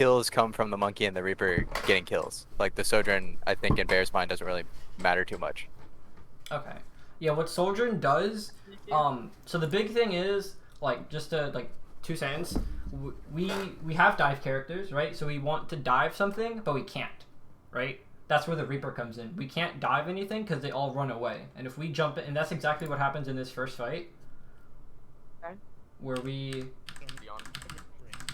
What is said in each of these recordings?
kills come from the monkey and the reaper getting kills. Like the sojourn, I think in Bear's mind doesn't really matter too much. Okay. Yeah, what Sojourn does, so the big thing is, like, just to, like, 2 cents, we have dive characters, right? So we want to dive something, but we can't, right? That's where the Reaper comes in. We can't dive anything because they all run away. And if we jump in, and that's exactly what happens in this first fight. Okay. Where we...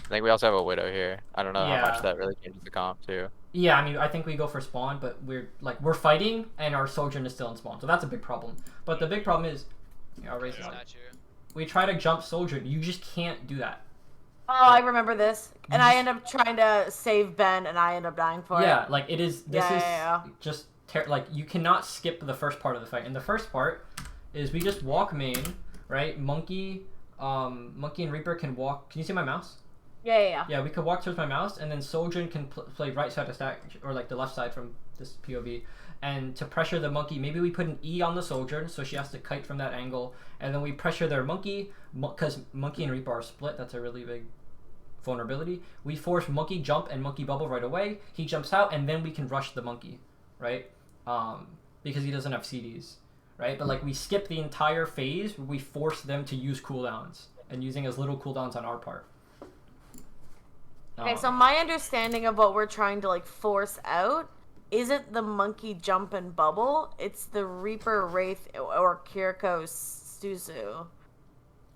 I think we also have a widow here. I don't know how much Yeah. that really changes the comp too. Yeah, I mean, I think we go for spawn, but we're fighting, and our Sojourn is still in spawn. So that's a big problem. But the big problem is... Yeah, I'll raise it. We try to jump Sojourn. You just can't do that. Oh, I remember this. And I end up trying to save Ben, and I end up dying for it. Yeah, like it is. This is Yeah. just like you cannot skip the first part of the fight. And the first part is we just walk main, right? Monkey and Reaper can walk. Can you see my mouse? Yeah. Yeah, we could walk towards my mouse, and then Sojourn can play right side to stack, or like the left side from this POV. And to pressure the monkey, maybe we put an E on the Sojourn, so she has to kite from that angle. And then we pressure their monkey, because monkey and Reaper are split. That's a really big vulnerability. We force monkey jump and monkey bubble right away. He jumps out, and then we can rush the monkey, right? Because he doesn't have CDs, right? But like we skip the entire phase where we force them to use cooldowns and using as little cooldowns on our part. Okay, so my understanding of what we're trying to like force out isn't the monkey jump and bubble. It's the Reaper Wraith or Kiriko Suzu.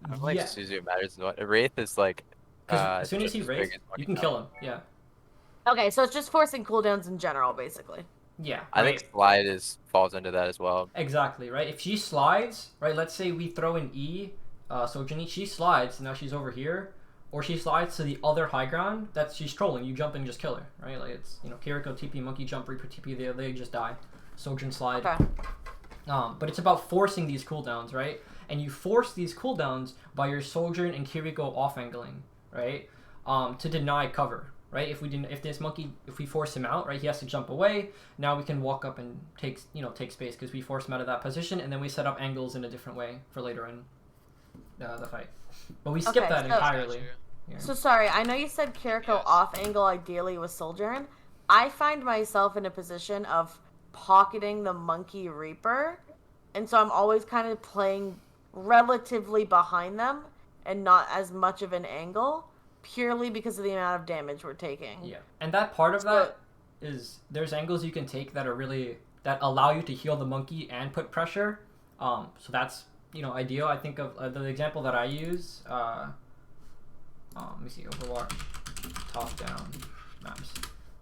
I don't think Suzu matters. Wraith is like. As soon as he wraiths, you can kill him. Yeah. Okay, so it's just forcing cooldowns in general, basically. Yeah. I think slide falls into that as well. Exactly, right? If she slides, right, let's say we throw an E, Sojourn, she slides, now she's over here, or she slides to the other high ground, she's trolling, you jump and just kill her, right? Like it's, Kiriko TP, monkey jump, Reaper TP, they just die. Sojourn slide. Okay. But it's about forcing these cooldowns, right? And you force these cooldowns by your Sojourn and Kiriko off-angling, right? To deny cover. Right, if we force him out, right, he has to jump away. Now we can walk up and take space because we force him out of that position, and then we set up angles in a different way for later in the fight. But we skip that entirely. Yeah. So sorry, I know you said Kiriko off angle ideally with Sojourn. I find myself in a position of pocketing the monkey Reaper, and so I'm always kind of playing relatively behind them and not as much of an angle. Purely because of the amount of damage we're taking. Yeah, and that part of that is there's angles you can take that allow you to heal the monkey and put pressure. So that's ideal. I think of the example that I use. Let me see, Overwatch top down maps.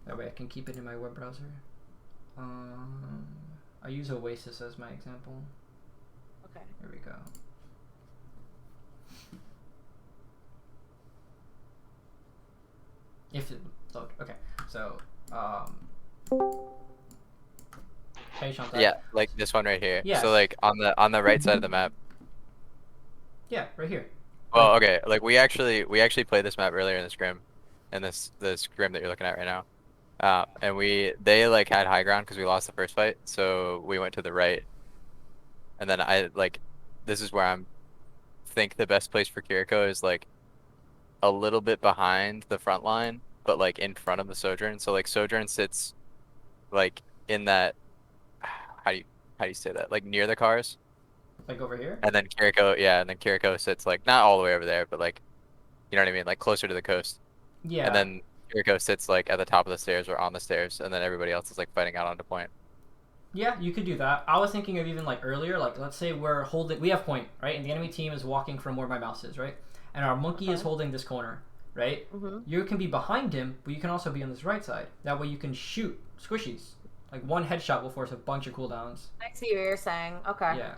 That way I can keep it in my web browser. I use Oasis as my example. Okay. Here we go. If it load. Okay. So, hey, Chantal. Yeah, like this one right here. Yeah. So like on the right side of the map. Yeah, right here. Well, okay. Like we actually played this map earlier in the scrim, in the scrim that you're looking at right now. And they like had high ground because we lost the first fight, so we went to the right. And then this is where I'm think the best place for Kiriko is like a little bit behind the front line, but like in front of the Sojourn. So like Sojourn sits like in that how do you say that? Like near the cars. Like over here? And then Kiriko sits like not all the way over there, but like you know what I mean, like closer to the coast. Yeah. And then Kiriko sits like at the top of the stairs or on the stairs, and then everybody else is like fighting out onto point. Yeah, you could do that. I was thinking of even like earlier, like let's say we have point, right? And the enemy team is walking from where my mouse is, right? And our monkey is holding this corner, right? Mm-hmm. You can be behind him, but you can also be on this right side. That way you can shoot squishies. Like one headshot will force a bunch of cooldowns. I see what you're saying. Okay. Yeah.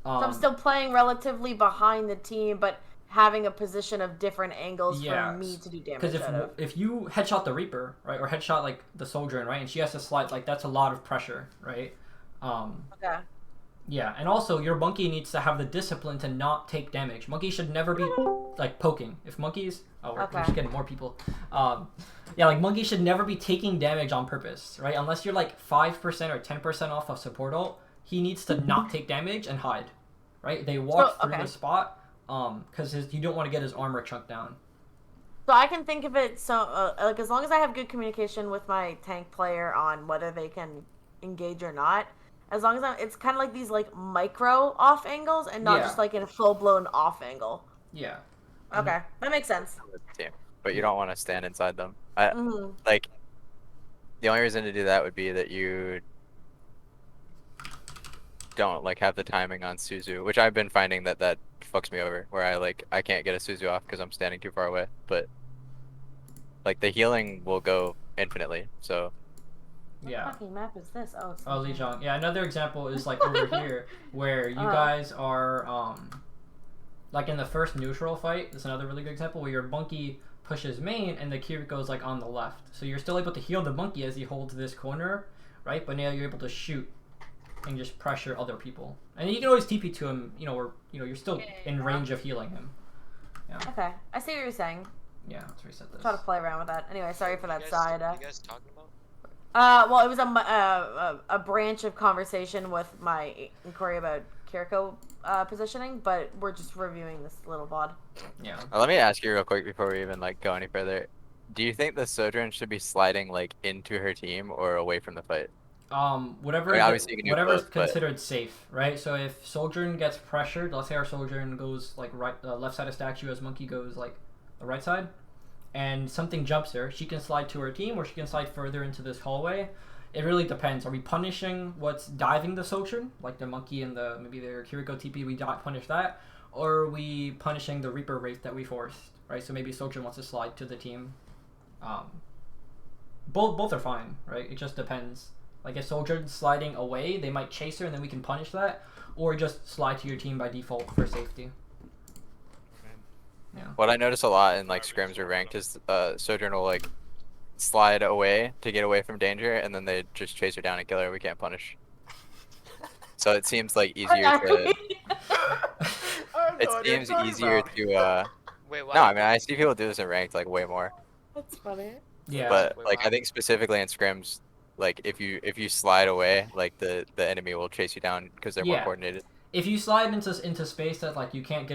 So I'm still playing relatively behind the team, but having a position of different angles for me to do damage. Because if you headshot the Reaper, right, or headshot like the Sojourn, right, and she has to slide, like that's a lot of pressure, right? Okay. Yeah, and also your monkey needs to have the discipline to not take damage. Monkey should never be like poking. If monkeys, we're just getting more people. Yeah, like monkey should never be taking damage on purpose, right? Unless you're like 5% or 10% off of support ult, he needs to not take damage and hide, right? They walk through the spot, because you don't want to get his armor chunked down. So I can think of it so like as long as I have good communication with my tank player on whether they can engage or not. As long as it's kind of like these like micro off angles and not Yeah. just like in a full blown off angle. Yeah. Okay, that makes sense. with the team, but you don't want to stand inside them. I Hmm. like the only reason to do that would be that you don't like have the timing on Suzu, which I've been finding that fucks me over, where I can't get a Suzu off because I'm standing too far away. But like the healing will go infinitely, so Yeah. What fucking map is this? Oh, it's Oh, Lijiang. Yeah, another example is like over here where you guys are like in the first neutral fight. It's another really good example where your monkey pushes main and the Kiriko is like on the left. So you're still able to heal the monkey as he holds this corner, right? But now you're able to shoot and just pressure other people. And you can always TP to him, or you're still in range of healing him. Yeah. Okay, I see what you're saying. Yeah, let's reset this. Try to play around with that. Anyway, sorry for that side. What are you guys talking about? Well, it was a branch of conversation with my inquiry about Kiriko positioning, but we're just reviewing this little VOD. Yeah. let me ask you real quick before we even like go any further. Do you think the Sojourn should be sliding like into her team or away from the fight? Whatever I mean, obviously you can do whatever's both, but- considered safe, right? So if Sojourn gets pressured, let's say our Sojourn goes like right, left side of statue as Monkey goes like the right side, and something jumps her, she can slide to her team or she can slide further into this hallway. It really depends. Are we punishing what's diving the Sojourn, like the Monkey and maybe their Kiriko TP? We punish that, or are we punishing the Reaper Wraith that we forced, right? So maybe Sojourn wants to slide to the team. Both are fine, right? It just depends. Like if Sojourn's sliding away, they might chase her and then we can punish that, or just slide to your team by default for safety. Yeah. What I notice a lot in like scrims or ranked is Sojourn will like slide away to get away from danger, and then they just chase her down and kill her. We can't punish. So it seems like easier to. It seems easier to. Wait, what? No, I mean I see people do this in ranked like way more, That's funny. Yeah. but Wait, like what? I think specifically in scrims, like if you slide away, like the enemy will chase you down because they're more Yeah. coordinated. If you slide into space that like you can't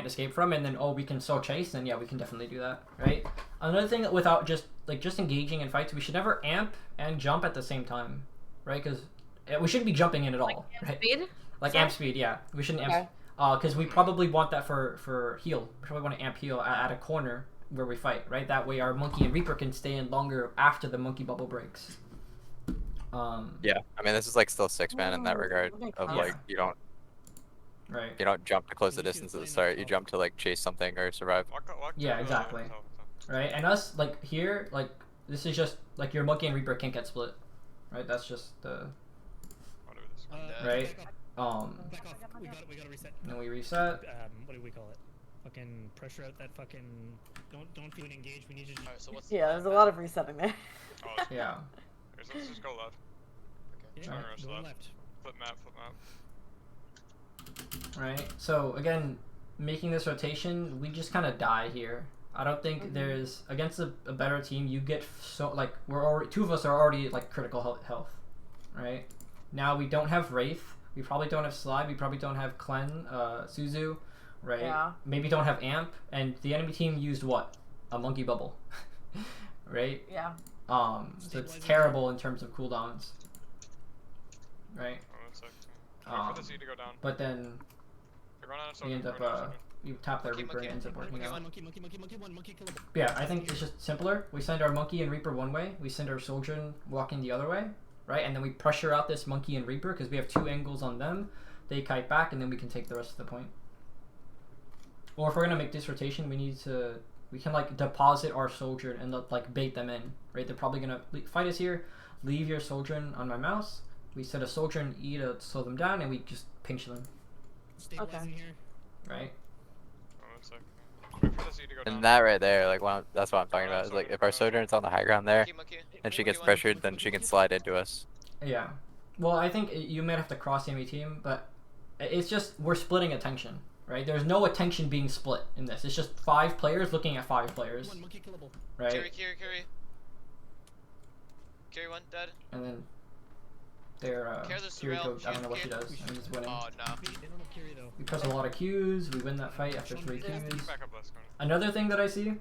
escape from, and then we can still chase, then yeah, we can definitely do that, right? Another thing that without just engaging in fights, we should never amp and jump at the same time, right? Because we shouldn't be jumping in at all, right? Speed? Like Sorry? amp speed, yeah. We shouldn't Okay. amp, because we probably want that for heal. We probably want to amp heal at a corner where we fight, right? That way our Monkey and Reaper can stay in longer after the Monkey bubble breaks. Yeah, I mean this is like still 6-man in that regard of Yeah. like you Right. don't jump to close the distance at the start. You jump to like chase something or survive. Yeah, exactly. Right, and us like here, like this is just like your Monkey and Reaper can't get split, right? That's just the right. Back off. We gotta reset. Then we reset. What do we call it? Fucking pressure out that fucking. Don't feel engaged. We need you to. Alright, so what's Yeah, there's a lot of resetting there. Yeah. Let's just go left. Yeah, Turn go left. left. Flip map, flip map. Right. So again, making this rotation, we just kind of die here. I don't think there's against a better team. You get so like two of us are already like critical health, right? Now we don't have Wraith. We probably don't have Slide. We probably don't have Clen, Suzu, right? Yeah. Maybe don't have Amp. And the enemy team used what? A Monkey Bubble, right? Yeah. So it's terrible in terms of cooldowns, right? Oh, that's like. Wait for the Z to go down. But then You're going on a we Sojourn, end up run on a Sojourn. you tap the Monkey, Reaper and it ends up working Monkey out. one, monkey one, monkey killable. Yeah, I think it's just simpler. We send our Monkey and Reaper one way. We send our Sojourn walking the other way, right? And then we pressure out this Monkey and Reaper because we have 2 angles on them. They kite back, and then we can take the rest of the point. Or if we're gonna make this rotation, we can like deposit our Sojourn and like bait them in, right? They're probably gonna fight us here. Leave your Sojourn on my mouse. We set a Sojourn E to slow them down, and we just pinch them, Stabilizing here. right? Oh, that's like. Wait for the Z to go down. And that right there, like that's what I'm talking about. Is like if our Sojourn's on the high ground there, Monkey, and she gets one, pressured, then she can slide into us. Yeah. Well, I think you might have to cross the enemy team, but it's just we're splitting attention, right? There's no attention being split in this. It's just 5 players looking at 5 players, One monkey killable. right? Carry one, dead. And then their Cares a Kiriko, surreal, I don't know what she Kiriko. does. And he's winning. Oh no. They don't have Kiri though. We press a lot of Qs. We win that fight after 3 Qs. Back up left corner. Another thing that I see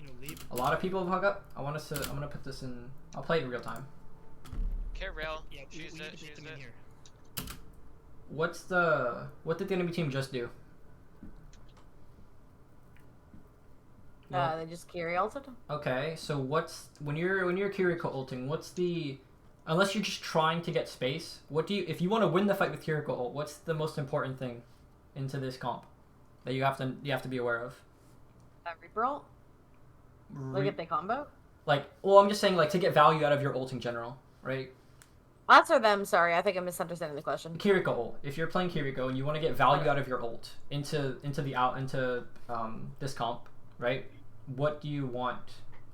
you know, leave. A lot of people have hung up. I'm gonna put this in. I'll play it in real time. Okay, rail. Yeah, we She's need it. to She's bait them in it. here. What did the enemy team just do? No. They just carry ulted. Okay, so when you're Kiriko ulting, what's the, unless you're just trying to get space, what do you, if you want to win the fight with Kiriko ult, what's the most important thing into this comp that you have to be aware of? Reaper ult? Like if they combo? Like, well, I'm just saying, like, to get value out of your ult in general, right? Us or them? Sorry, I think I'm misunderstanding the question. Kiriko ult. If you're playing Kiriko and you want to get value out of your ult into this comp, right? What do you want?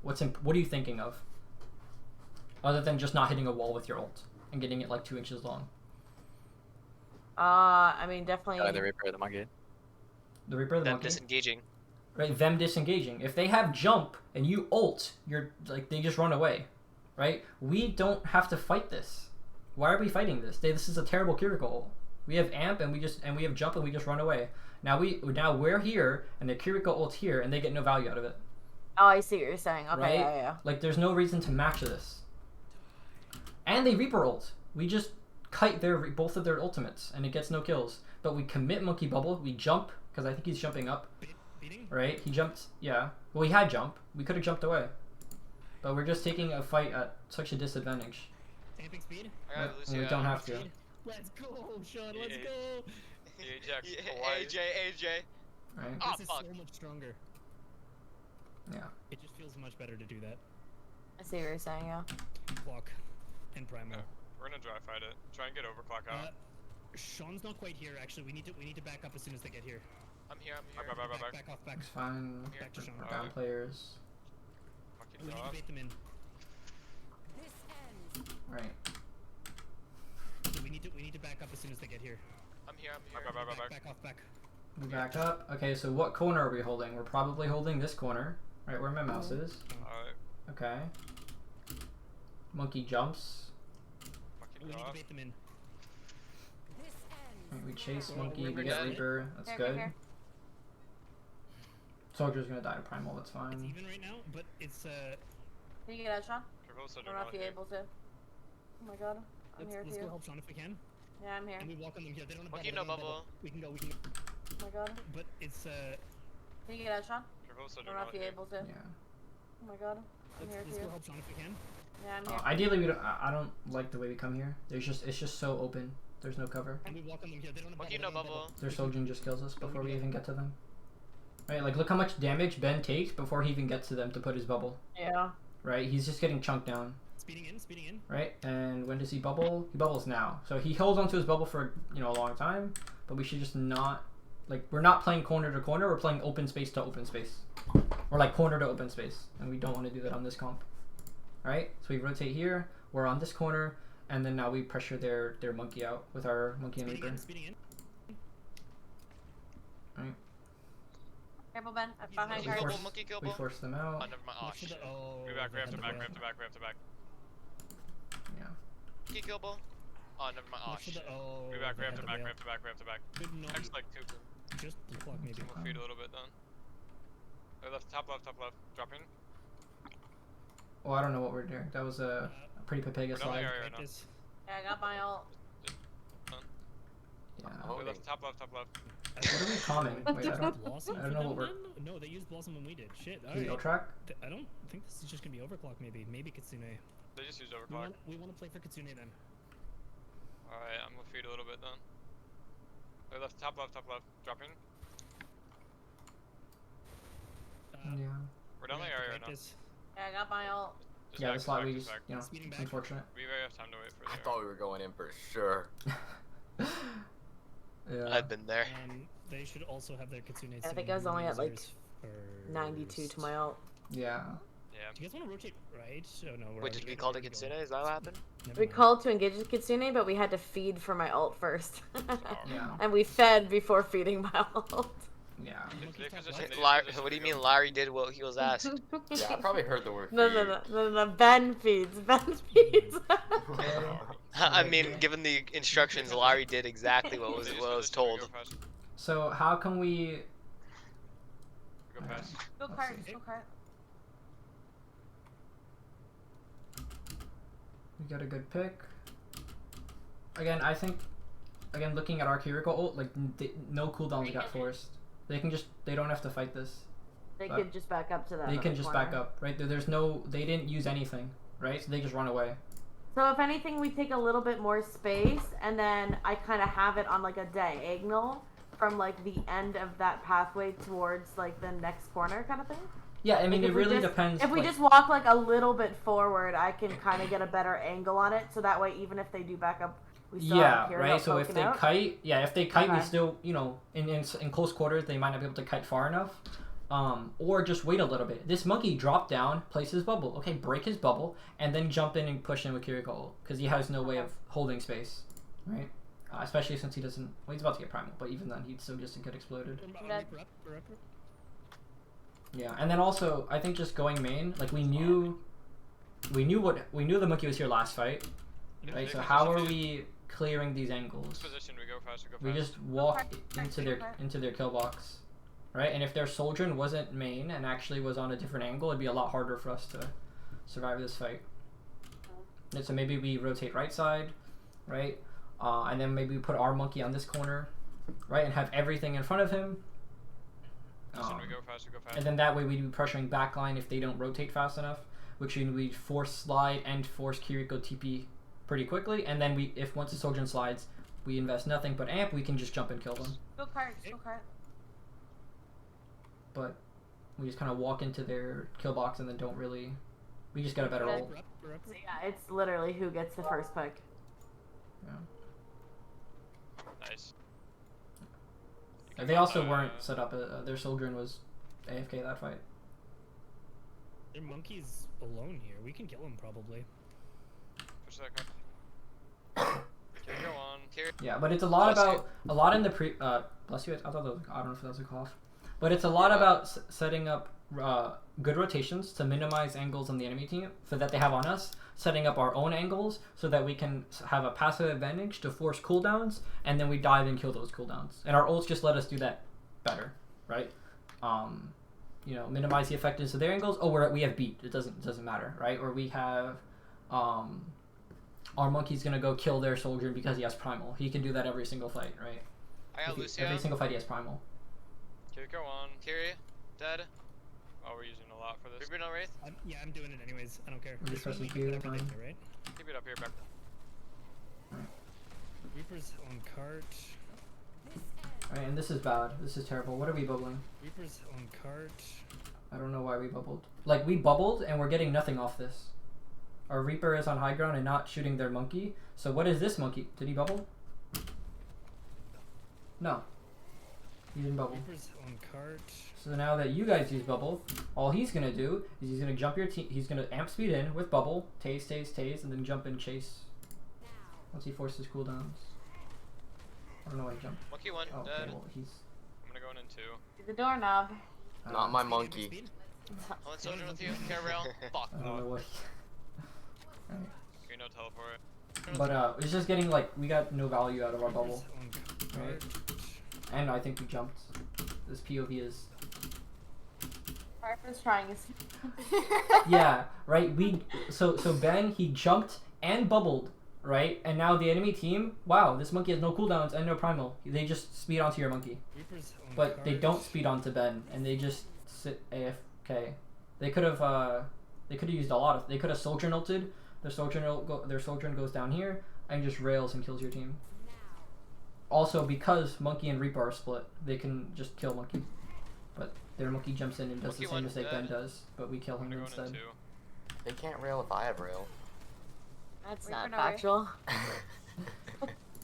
What are you thinking of? Other than just not hitting a wall with your ult and getting it like 2 inches long. I mean, definitely. The Reaper, the monkey. The Reaper, the Them monkey. disengaging. Right, them disengaging. If they have jump and you ult, you're like, they just run away, right? We don't have to fight this. Why are we fighting this? This is a terrible Kiriko ult. We have amp and we have jump and we just run away. Now we're here and the Kiriko ult here and they get no value out of it. Oh, I see what you're saying. Okay, Right? yeah. Like there's no reason to match this. And they Reaper ult. We just kite both of their ultimates and it gets no kills. But we commit Monkey Bubble. We jump because I think he's jumping up. Beating? Right? He jumped. Yeah. Well, he had jump. We could have jumped away. But we're just taking a fight at such a disadvantage. Amping speed? I got And we Lucio. don't have to. Let's go, Sean, let's Yeah. go! Ajax, Yeah, Hawaii. AJ. Right? Oh, This is fuck. so much stronger. Yeah. It just feels much better to do that. I see what you're saying, yeah. Clock and primal. Yeah. We're gonna dry fight it. Try and get overclock out. Sean's not quite here. Actually, we need to back up as soon as they get here. I'm here. Back. Back off, back. It's fine. Back to Sean. We're down players. Monkey We need to off. bait them in. Right. So we need to back up as soon as they get here. I'm here. Back. Back off, back. We back up. Okay, so what corner are we holding? We're probably holding this corner, right where my mouse is. Alright. Okay. Monkey jumps. We Monkey need to off. bait them in. Right, we chase Oh, Monkey, Reaper we get dead. Reaper. That's Here, good. here. Soldier's gonna die to Primal, that's It's fine. even right now, but it's Can you get out, Sean? Careful, so I don't know if you're able to. Oh my god. I'm here let's too. go help Sean if we can. Yeah, I'm here. And we welcome them here. They don't have Monkey, bubble, no they don't have bubble. We can go. Oh my god. But it's Can you get out, Sean? Careful, so I don't know if you're able to. Yeah. Oh my god. I'm here let's too. go help Sean if we can. Yeah, I'm here. Ideally, we don't. I don't like the way we come here. It's just so open. There's no cover. And we welcome them here. They don't have Monkey, bubble, no they don't have bubble. Their Soldier just kills us before we even get to them. Right, like look how much damage Ben takes before he even gets to them to put his bubble. Yeah. Right, he's just getting chunked down. Speeding in. Right, and when does he bubble? He bubbles now. So he holds onto his bubble for a long time. But we should just not, like, we're not playing corner to corner. We're playing open space to open space, or like corner to open space, and we don't want to do that on this comp. All right, so we rotate here. We're on this corner, and then now we pressure their monkey out with our monkey and Reaper. Speeding in. All right, Careful, Ben. I'm behind Monkey cards. killable. Monkey we killable. force them Oh, out. never mind. Oh, Look for shit. the- oh, We back. We they have to had back. the We have to back. We have to back. Yeah. Monkey killable. Oh, never mind. Oh, Look for shit. the- oh, We back. they We have had to the back. We rail. have to back. We have to back. Good no, Next like 2. just the clock maybe. We'll feed a little bit then. Left, top left. Drop in. Well, I don't know what we're doing. That was a pretty Pepega We're down the slide. area right now. This. Yeah, I got my ult. Yeah. Top left. What are we calming? Wait, I don't. Blossom I don't for know them what we're- then? No, they used Blossom when we did. Shit. Can you go Alright. track? I don't think this is just gonna be overclock maybe. Maybe Kitsune. They just used overclock. We want to play for Kitsune then. Alright, I'm gonna feed a little bit then. Left, top left. Drop in. Yeah. We're down the area right now. This. Yeah, I got my ult. Just Yeah, back, the slide we just just, back. Speeding back. unfortunate. We have time to wait for I there. thought we were going in for sure. Yeah. I've been there. They should also have their Kitsune. I think I was only at, like, users 92 to my first. ult. Yeah. Yeah. Do you guys want to rotate right? Oh no. We're Wait, already did we good. call We're it good. Kitsune? Is that what happened? Never We mind. called to engage the Kitsune, but we had to feed for my ult first. Yeah. And we fed before feeding my ult. Yeah. They position- they Larry, position what do you to go. mean Larry did what he was asked? Yeah, I probably heard the word. No, feed. Ben feeds. Ben feeds. I mean, given the instructions, Larry did exactly what was They just what was position, we told. Go fast. So how can we? Go fast. Go Let's cart, see. go cart. We got a good pick. Again, I think, looking at our Kiriko ult, like no cooldowns got forced. They don't have to fight this. They could just back up to that. They can just back up, right? They didn't use anything, right? So they just run away. So if anything, we take a little bit more space, and then I kind of have it on like a diagonal from like the end of that pathway towards like the next corner kind of thing. Yeah, I mean, Like, it really depends. If we just walk like a little bit forward, I can kind of get a better angle on it, so that way even if they do back up, we still have Kiriko right. So if poking they out. kite, we Okay. still, in close quarters, they might not be able to kite far enough. Or just wait a little bit. This monkey drop down, place his bubble. Okay, break his bubble, and then jump in and push in with Kiriko, because he has no way of holding space, right? Especially since he doesn't. Well, he's about to get primal, but even then, he'd still just get exploded. Yeah, and then also, I think just going main, like we knew the monkey was here last fight, right? So how are we clearing these angles? Position, we go faster, go We faster. just walk into their kill box. Right, and if their Soldrin wasn't main and actually was on a different angle, it'd be a lot harder for us to survive this fight. And so maybe we rotate right side, right, and then maybe we put our monkey on this corner, right, and have everything in front of him. Position, we go faster, go faster. And then that way we'd be pressuring backline if they don't rotate fast enough, which means we force slide and force Kiriko TP pretty quickly, and then if once the Soldrin slides, we invest nothing but amp, we can just jump and kill them. Go cards, go cards. But we just kind of walk into their kill box and then don't really. We just get a better ult. So yeah, it's literally who gets the first pick. Yeah. Nice. And they also weren't set up. Their Soldrin was AFK that fight. Their monkey's alone here. We can kill him probably. Push that card. Okay, go on. Carry. Yeah, but it's a lot Bless about a lot in the pre. Bless you. I thought that was, I don't know if that was a cough. But it's a lot about setting up good rotations to minimize angles on the enemy team so that they have on us, setting up our own angles so that we can have a passive advantage to force cooldowns, and then we dive and kill those cooldowns. And our ults just let us do that better, right? Minimize the effectiveness of their angles. Oh, we have beat. It doesn't matter, right? Or we have our monkey's gonna go kill their soldier because he has primal. He can do that every single fight, right? I got Lucio. Every single fight he has primal. Okay, go on. Carry. Dead. Oh, we're using a lot for this. Reaper no Wraith. Yeah, I'm doing it anyways. I don't care. We're just pressing Q, Whatever they fine. do, right? Keep it up here, back. Reaper's on cart. Alright, and this is bad. This is terrible. What are we bubbling? Reaper's on cart. I don't know why we bubbled. Like, we bubbled and we're getting nothing off this. Our Reaper is on high ground and not shooting their monkey. So what is this monkey? Did he bubble? No. He didn't bubble. Reaper's on cart. So now that you guys use bubble, all he's gonna do is he's gonna jump your team. He's gonna amp speed in with bubble, tase, and then jump and chase. Once he forces cooldowns. I don't know why he jumped. Monkey one. Oh, okay, Dead. well he's. I'm gonna go in two. The doorknob. Not my monkey. Speed? I'm on soldier with you. Carrail. Fuck. I don't know what. Alright. Okay, no teleport. But it's just getting like we got no value out of our Reaper's bubble, on right? cart. And I think we jumped. This POV is. Harper's trying his. Yeah, right. So Ben, he jumped and bubbled, right? And now the enemy team, wow, this monkey has no cooldowns and no primal. They just speed onto your monkey, Reaper's on but they cart. don't speed onto Ben, and they just sit AFK. They could have used a lot of. They could have Soldrin ulted. Their Soldrin goes down here and just rails and kills your team. Also, because Monkey and Reaper are split, they can just kill Monkey. But their Monkey jumps in and does Monkey the same one mistake Ben dead. does, but we kill I'm him gonna go in instead. two. They can't rail if I have rail. That's Reaper not no Wraith. factual.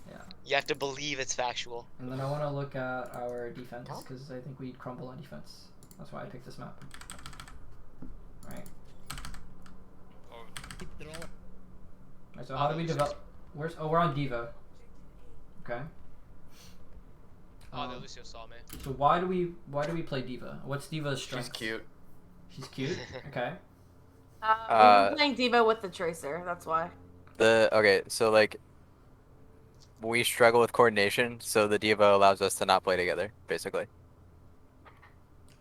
Yeah. You have to believe it's factual. And then I want to look at our defense, Oh. because I think we'd crumble on defense. That's why I picked this map. Right. Oh, They're all Alright, so how do we develop? We're on Diva. Okay. Oh, the Lucio saw me. So why do we play Diva? What's Diva's strength? She's cute. She's cute. Okay. We're playing Diva with the Tracer, that's why. Okay, so like we struggle with coordination, so the Diva allows us to not play together, basically.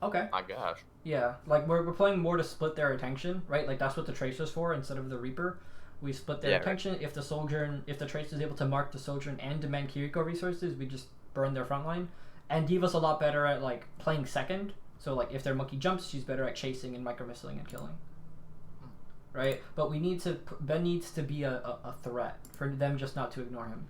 Okay. My gosh. Yeah, like we're playing more to split their attention, right? Like that's what the Tracer's for instead of the Reaper. we split their Yeah, right. attention. If the Tracer is able to mark the Sojourn and demand Kiriko resources, we just burn their front line. And Diva's a lot better at like playing second. So like if their monkey jumps, she's better at chasing and micro-missiling and killing. Right? But Ben needs to be a threat for them just not to ignore him.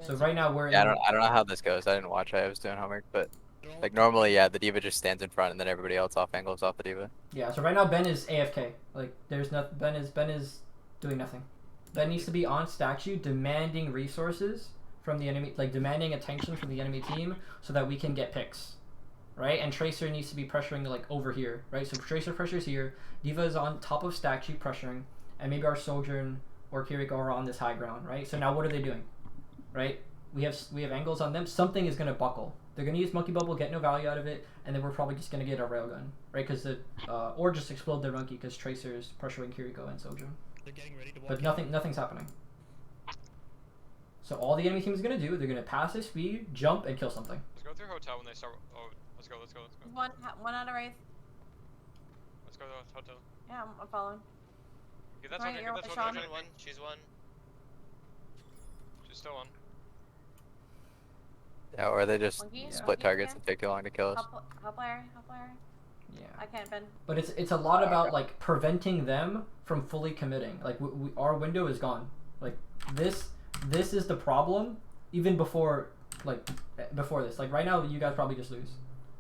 So right now we're Yeah, in, I don't know how this goes. I didn't watch it. I was doing homework, but They're all- like normally, yeah, the diva just stands in front and then everybody else off angles off the diva. yeah, so right now Ben is AFK. Like there's not Ben is doing nothing. Ben needs to be on statue demanding resources from the enemy, like demanding attention from the enemy team so that we can get picks. Right? And Tracer needs to be pressuring like over here, right? So Tracer pressures here, Diva is on top of statue pressuring, and maybe our Sojourn or Kiriko are on this high ground, right? So now what are they doing? Right? We have angles on them. Something is gonna buckle. They're gonna use Monkey Bubble, get no value out of it, and then we're probably just gonna get a railgun, right? Because or just explode their monkey because Tracer is pressuring Kiriko and Sojourn. They're getting ready to walk But nothing's happening. So all the enemy team is gonna do, they're gonna passive speed, jump, and kill something. Let's go through hotel when they start. Oh, let's go. One out of Wraith. Let's go to hotel. Yeah, I'm following. Get that Right, soldier. you're Get that with soldier. Sean. One. She's one. She's still on. Yeah, or they just Monkey? split Monkey targets again? and take too long to kill us. Help Larry. Yeah. I can't bend. But it's a lot about like preventing them from fully committing. Like our window is gone. Like this is the problem. Even before this. Like right now, you guys probably just lose.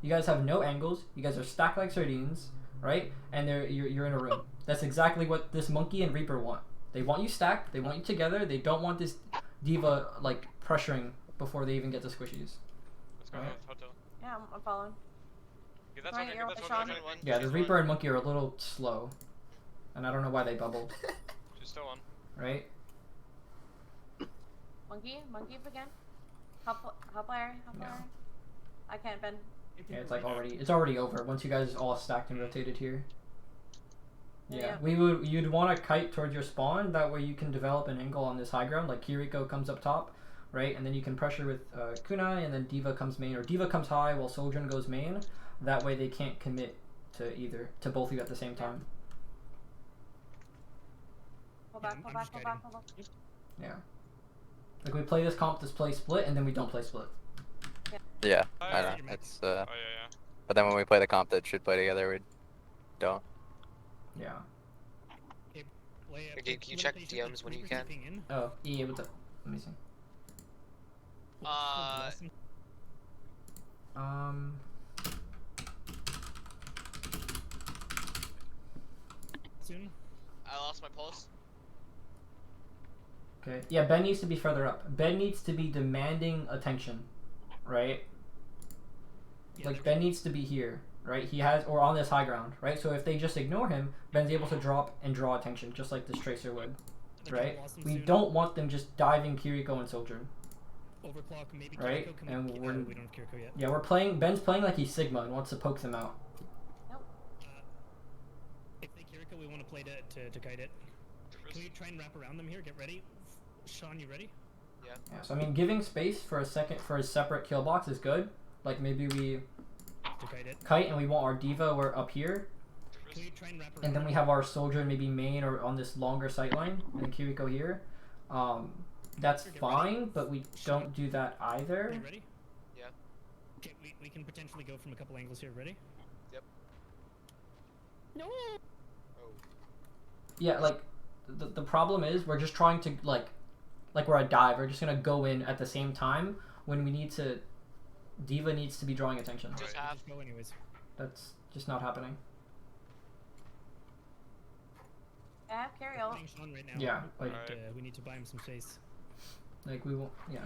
You guys have no angles. You guys are stacked like sardines, right? And you're in a room. That's exactly what this monkey and Reaper want. They want you stacked. They want you together. They don't want this diva like pressuring before they even get the squishies. Let's go Alright. to hotel. Yeah, I'm following. Get that Right, soldier. you're Get that with soldier. Sean. One. Yeah, the She's Reaper one. and monkey are a little slow, and I don't know why they bubbled, She's still on. right? Monkey up again. Help Larry. Yeah. I can't bend. Yeah, it's already over once you guys all stacked and rotated here. Yeah, you'd want to kite towards your spawn. That way you can develop an angle on this high ground. Like Kiriko comes up top, right, and then you can pressure with Kunai, and then Diva comes main, or Diva comes high while Sojourn goes main. That way they can't commit to both of you at the same time. Pull back. Yeah. Like we play this comp to play split, and then we don't play split. Yeah, Oh, I yeah. know. It's Oh yeah. but then when we play the comp that should play together, we don't. Yeah. Can you check DMs when you can? Oh, yeah. What's up? Let me see. Soon. I lost my pulse. Okay. Yeah, Ben needs to be further up. Ben needs to be demanding attention, right? Yeah, Like they're- Ben needs to be here, right? He has or on this high ground, right? So if they just ignore him, Ben's able to drop and draw attention, just like this Tracer would, they're gonna right? lost them We soon. don't want them just diving Kiriko and Sojourn. Overclock, maybe Right, Kiriko. and We we're- don't have Kiriko yet. Yeah, Ben's playing like he's Sigma and wants to poke them out. If they Kiriko, we want to play to guide it. Can we try and wrap around them here? Get ready. Sean, you ready? Yeah, so I mean, giving space for a separate kill box is good. Like maybe we To guide it. kite and we want our diva or up here, Can we try and wrap around and then we them? have our soldier maybe main or on this longer sight line, and Kiriko here. That's Get ready. fine, but we don't do that Are either. you ready? Yeah. Okay, we can potentially go from a couple angles here. Ready? Yep. No. Oh. Yeah, like the problem is we're just trying to like we're a dive. We're just gonna go in at the same time when we need to. Diva needs to be drawing attention. Just Alright, half. just go anyways. That's just not happening. I have carry We're ult. playing Sean right now. Yeah, like We need to buy him some space. we won't. Yeah.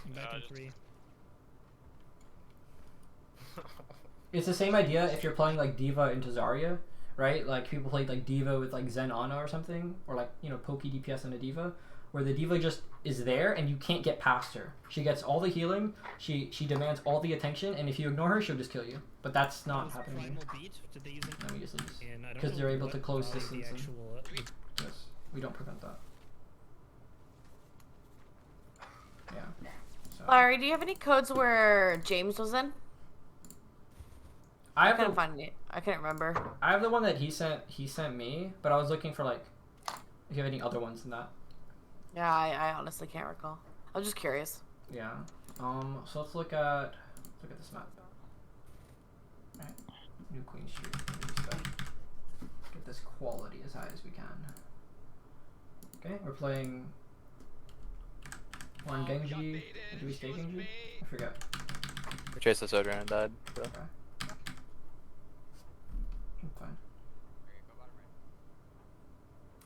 I'm back in just- 3. It's the same idea if you're playing like Diva into Zarya, right? Like people play like Diva with like Zen Ana or something, or like Pokey DPS and a Diva, where the Diva just is there and you can't get past her. She gets all the healing, she demands all the attention, and if you ignore her, she'll just kill you. But that's not Was happening. Primal beat? Did they use it? No, we just lose. And I don't 'Cause know they're able what to close the distance and- actual, Yes, we don't prevent that. Yeah. So. Larry, do you have any codes where James was in? I I have couldn't a, find any. I can't remember. I have the one that he sent me, but I was looking for like if you have any other ones than that. Yeah, I honestly can't recall. I was just curious. Yeah. So let's look at this map. Alright. New Queen Street. Get this quality as high as we can. Okay, we're playing on Genji. Do we stay Genji? I forget. We chased the Sojourn and died. So. Okay. I'm fine.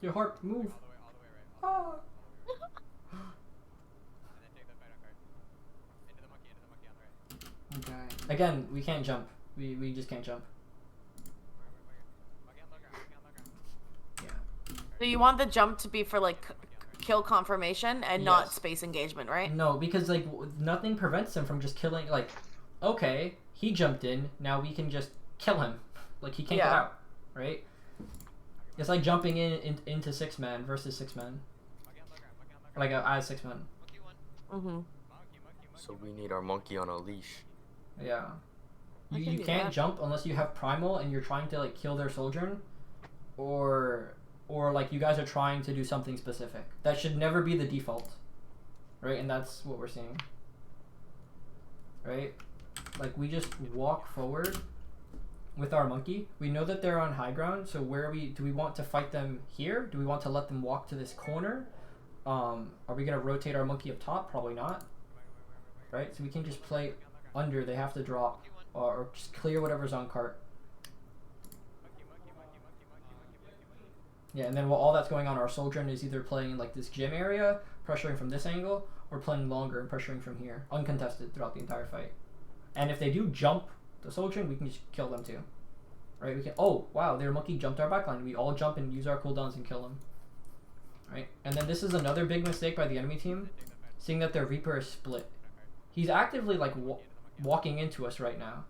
Your heart, move! Ah. Okay. Again, we can't jump. We just can't jump. Yeah. So you want the jump to be for like kill confirmation and not Yes. space engagement, right? No, because like nothing prevents him from just killing. Like, okay, he jumped in. Now we can just kill him. Like he can't get Yeah. out, right? It's like jumping into 6-man versus 6-man. Like as 6-man. Mm-hmm. So we need our monkey on a leash. Yeah. I You, can you do can't that. jump unless you have primal and you're trying to like kill their sojourn, or like you guys are trying to do something specific. That should never be the default, right? And that's what we're seeing, right? Like we just walk forward with our monkey. We know that they're on high ground, so do we want to fight them here? Do we want to let them walk to this corner? Are we gonna rotate our monkey up top? Probably not, right? So we can just play under. They have to drop or just clear whatever's on cart. Yeah, and then while all that's going on, our Sojourn is either playing in like this gym area, pressuring from this angle, or playing longer and pressuring from here, uncontested throughout the entire fight. And if they do jump the Sojourn, we can just kill them too. Right? We can. Oh wow, their monkey jumped our backline. We all jump and use our cooldowns and kill them. Right? And then this is another big mistake by the enemy team, seeing that their Reaper is split. He's actively like walking into us right now.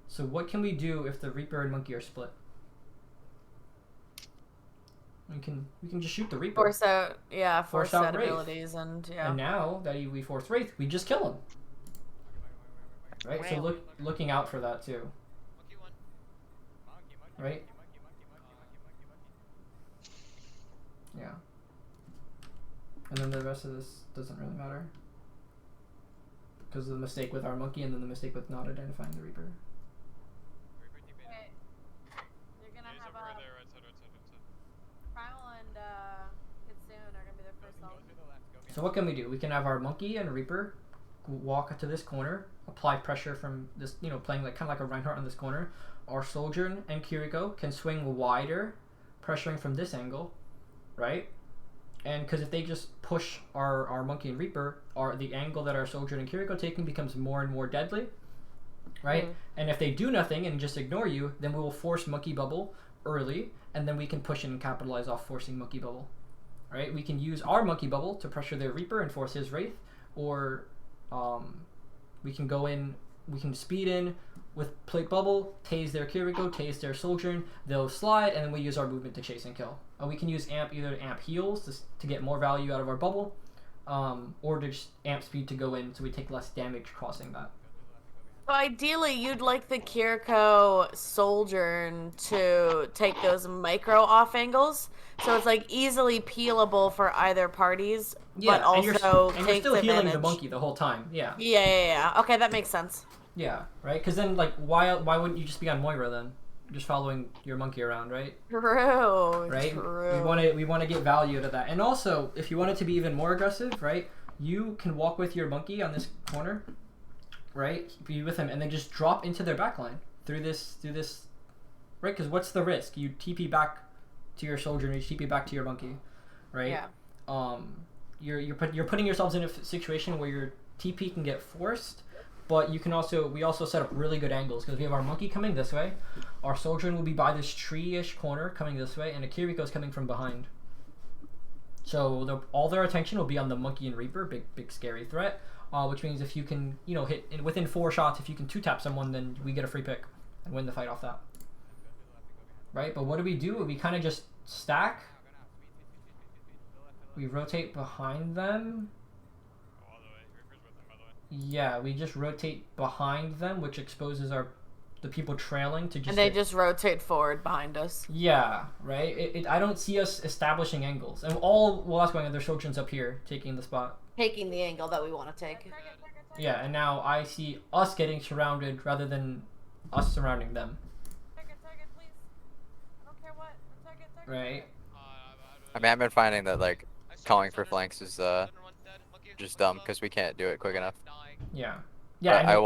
So what can we do if the Reaper and monkey are split? We can just shoot the Reaper. Force out, yeah, Force force out out Wraith. abilities and yeah. And now that we force Wraith, we just kill him. Right? So looking out for that too. Right? Yeah. And then the rest of this doesn't really matter. Because of the mistake with our monkey and then the mistake with not identifying the Reaper. Okay. You're gonna have Right there, right side, right side, right side. Primal and Kitsune are gonna be their first song. So what can we do? We can have our monkey and Reaper walk to this corner, apply pressure from this, playing like kind of like a Reinhardt on this corner. Our Sojourn and Kiriko can swing wider, pressuring from this angle, right? And because if they just push our monkey and Reaper, the angle that our Sojourn and Kiriko taking becomes more and more deadly, right? Mm. And if they do nothing and just ignore you, then we will force monkey bubble early, and then we can push in and capitalize off forcing monkey bubble, right? We can use our monkey bubble to pressure their Reaper and force his Wraith, or we can go in, we can speed in with plate bubble, tase their Kiriko, tase their Sojourn, they'll slide, and then we use our movement to chase and kill. We can use amp either to amp heals to get more value out of our bubble, or to just amp speed to go in so we take less damage crossing that. So ideally, you'd like the Kiriko Sojourn to take those micro off angles, so it's like easily peelable for either parties, but and you're also still takes healing advantage. the monkey the whole time. Yeah. Yeah. Okay, that makes sense. Yeah, right? Because then, like, why wouldn't you just be on Moira then? Just following your monkey around, right? True. Right? True. We want to get value out of that. And also, if you want it to be even more aggressive, right? You can walk with your monkey on this corner, right? Be with him, and then just drop into their backline through this, right? Because what's the risk? You TP back to your soldier, and you TP back to your monkey, right? Yeah. You're putting yourselves in a situation where your TP can get forced. But we also set up really good angles because we have our monkey coming this way, our Sojourn will be by this tree-ish corner coming this way, and Akiriko's coming from behind. So all their attention will be on the monkey and Reaper, big scary threat. Which means if you can hit within 4 shots, if you can 2-tap someone, then we get a free pick and win the fight off that. Right? But what do? We kind of just stack. We rotate behind them. Yeah, we just rotate behind them, which exposes our the people trailing to just. And they just rotate forward behind us. Yeah, right. I don't see us establishing angles, and all while that's going on, their Soldier's up here taking the spot. Taking the angle that we want to take. Yeah, and now I see us getting surrounded rather than us surrounding them. Target, please. I don't care what. Target. Right. I mean, I've been finding that like calling for flanks is just dumb because we can't do it quick enough. Yeah. But Yeah. I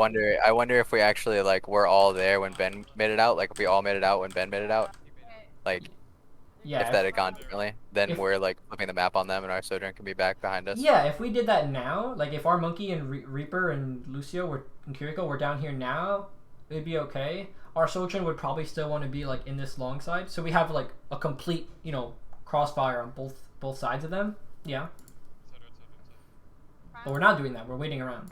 wonder if we actually like were all there when Ben made it out. Like if we all made it out when Ben made it out. Like Yeah. if that had gone differently, then if- we're like flipping the map on them and our Sojourn can be back behind us. Yeah, if we did that now, like if our monkey and Reaper and Lucio and Kiriko were down here now, it'd be okay. Our Sojourn would probably still want to be like in this long side, so we have like a complete, crossfire on both sides of them. Yeah, but we're not doing that. We're waiting around.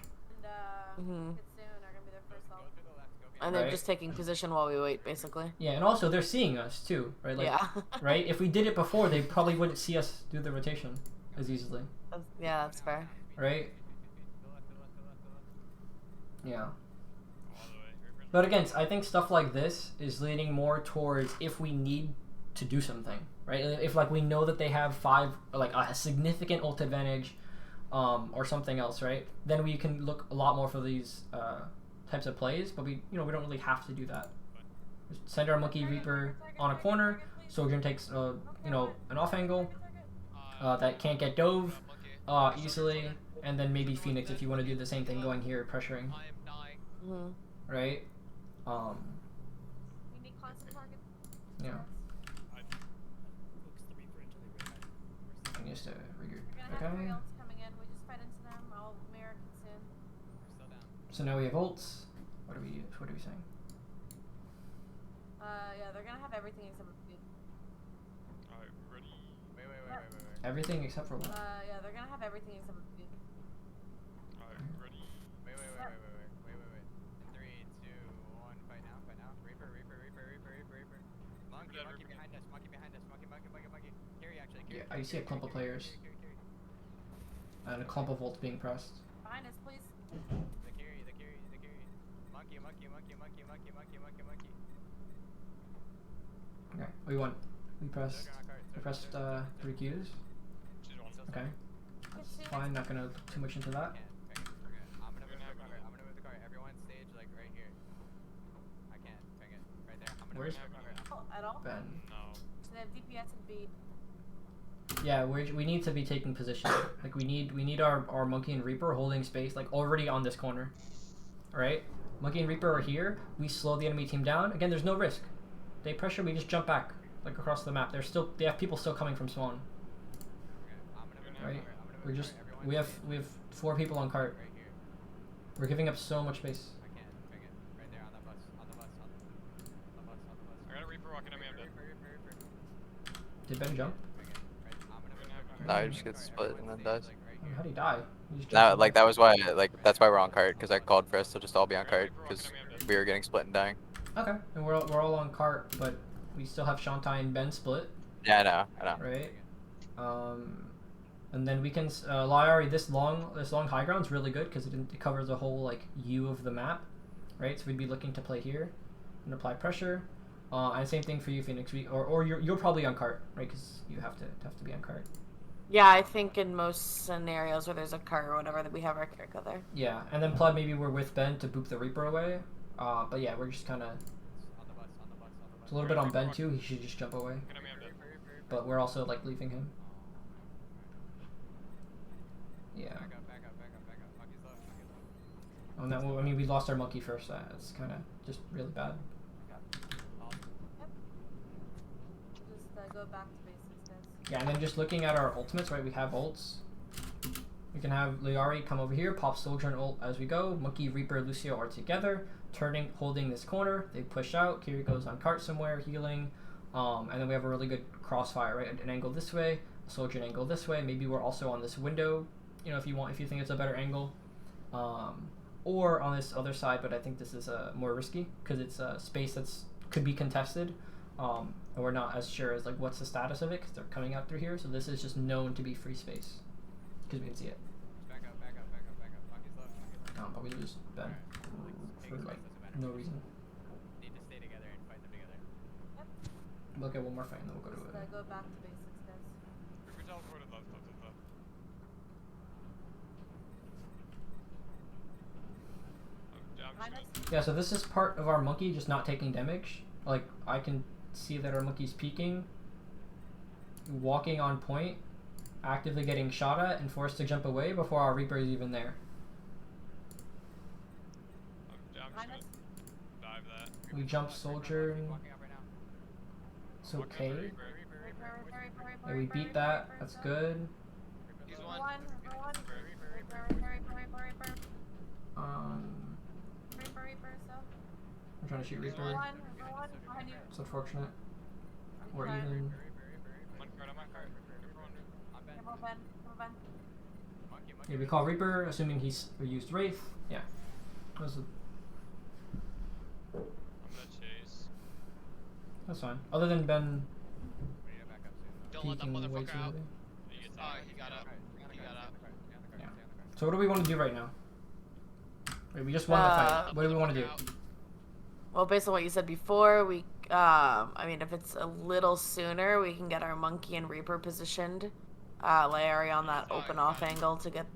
And they're Right. just taking position while we wait, basically. Yeah, and also they're seeing us too, right? Like, Yeah. right? If we did it before, they probably wouldn't see us do the rotation as easily, Yeah, that's fair. right? Yeah. But again, I think stuff like this is leaning more towards if we need to do something, right? If like we know that they have like a significant ult advantage, or something else, right? Then we can look a lot more for these types of plays. But we don't really have to do that. Just send our Monkey Reaper on a corner. Sojourn takes an off angle that can't get dove easily, and then maybe Phoenix if you want to do the same thing, going here pressuring, right? Yeah. I guess to regroup. Okay. So now we have ults. What are we saying? Yeah, they're gonna have everything except for food. Alright, ready. Wait. Everything except for what? Yeah, they're gonna have everything except for food. Alright, ready. Wait. 3, 2, 1, fight now. Reaper. Monkey behind us. Monkey. Carry. Yeah, I see a clump of players and a clump of ults being pressed. Behind us, please. The carry. Monkey. Okay, we won. We pressed 3 Qs. She's one. Okay, that's fine. Not gonna look too much into that. I'm gonna move the cart. Everyone stage like right here. I can't. Ping it. Right there. Where's At all? Ben? No. So they have DPS and bead. Yeah, we need to be taking position. Like we need our Monkey and Reaper holding space, like already on this corner. Alright? Monkey and Reaper are here. We slow the enemy team down. Again, there's no risk. They pressure, we just jump back, like across the map. They have people still coming from spawn. Right? We have 4 people on cart. We're giving up so much space. I got a Reaper walking at me, I'm dead. Did Ben jump? No, he just gets split and then dies. How'd he die? He just No, jumped like that's why we're on cart because I called for us to just all be on cart because we were getting split and dying. Okay, and we're all on cart, but we still have Shantai and Ben split, Yeah, I know. right? And then we can Lyari, this long high ground is really good because it covers the whole like U of the map, right? So we'd be looking to play here and apply pressure. And same thing for you, Phoenix. Or you're probably on cart, right? Because you have to be on cart. Yeah, I think in most scenarios where there's a cart or whatever, that we have our Kiriko there. Yeah, and then Plug, maybe we're with Ben to boop the Reaper away. But yeah, we're just kind of. It's a little bit on Ben too. He should just jump away. But we're also like leaving him. Yeah. Oh, no, I mean, we lost our monkey first. That's kind of just really bad. Just go back to basics, guys. Yeah, and then just looking at our ultimates, right? We have ults. We can have Liari come over here, pop Soldier and ult as we go. Monkey, Reaper, Lucio are together, holding this corner. They push out. Kiriko's on cart somewhere, healing. And then we have a really good crossfire, right? An angle this way, a Soldier an angle this way. Maybe we're also on this window, if you think it's a better angle. Or on this other side, but I think this is more risky because it's a space could be contested. And we're not as sure as like what's the status of it because they're coming out through here. So this is just known to be free space because we can see it. Back up. Monkey's left. But we lose Ben for like no reason. We'll get one more fight and then we'll go to it. Go back to basics, guys. Reaper teleported left. I'm just gonna... Yeah, so this is part of our monkey just not taking damage. Like, I can see that our monkey's peeking, walking on point, actively getting shot at and forced to jump away before our Reaper is even there. I'm just gonna dive that. We jump soldier. It's okay. Yeah, we beat that. That's good. He's one. I'm trying to shoot Reaper. It's unfortunate. We're even. One card. Yeah, we call Reaper, assuming he's used Wraith. Yeah. I'm gonna chase. That's fine. Other than Ben Don't let that peeking way motherfucker too out. early. He gets Oh, out. he got up. He got up. Yeah. So what do we want to do right now? Wait, we just won the fight. What do we want to do? Well, based on what you said before, I mean, if it's a little sooner, we can get our monkey and Reaper positioned, Larry on that open off angle to get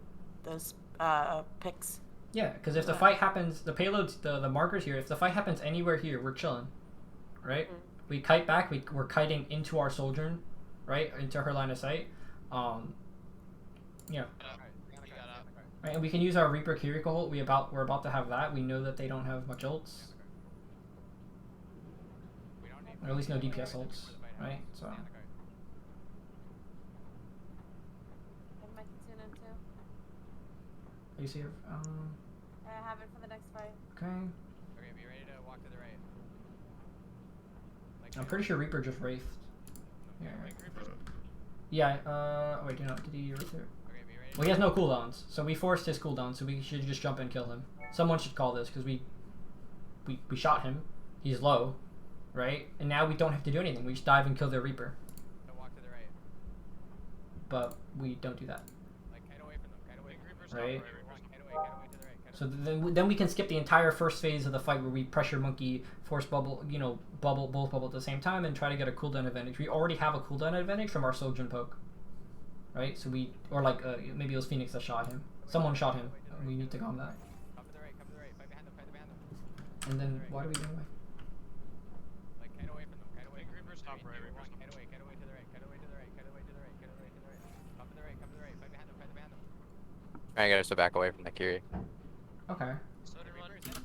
those picks. Yeah, because if the fight happens, the payloads, the markers here, if the fight happens anywhere here, we're chilling, right? Mm. We kite back, we're kiting into our sojourn, right, into her line of sight. Yeah. He got up. Right, and we can use our Reaper Kiriko. We're about to have that. We know that they don't have much ults, or at least no DPS ults, right? So. Are you safe? I have it for the next fight. Okay. Okay, be ready to walk to the right. I'm pretty sure Reaper just wraithed. Yeah. Reaper's... Yeah. Oh wait, did he wraith here? Okay, be ready. Well, he has no cooldowns, so we forced his cooldown. So we should just jump and kill him. Someone should call this because we shot him. He's low, right? And now we don't have to do anything. We just dive and kill their Reaper. Walk to the right. But we don't do that. Like kite away from them. Kite away. Reaper's Right. top Reaper's Kite away to the right. So then we can skip the entire first phase of the fight where we pressure monkey, force bubble, both bubble at the same time and try to get a cooldown advantage. We already have a cooldown advantage from our Sojourn poke, right? So maybe it was Phoenix that shot him. Someone shot him. We need to calm that. Come to the right. Fight behind them. And then why do we go away? Like kite away from them. Kite away. Reaper's top right. Reaper's top. Kite away to the right. Come to the right. Come to the right. Fight behind them. Trying to get us to back away from the Kiri. Okay. Soda run. Behind them.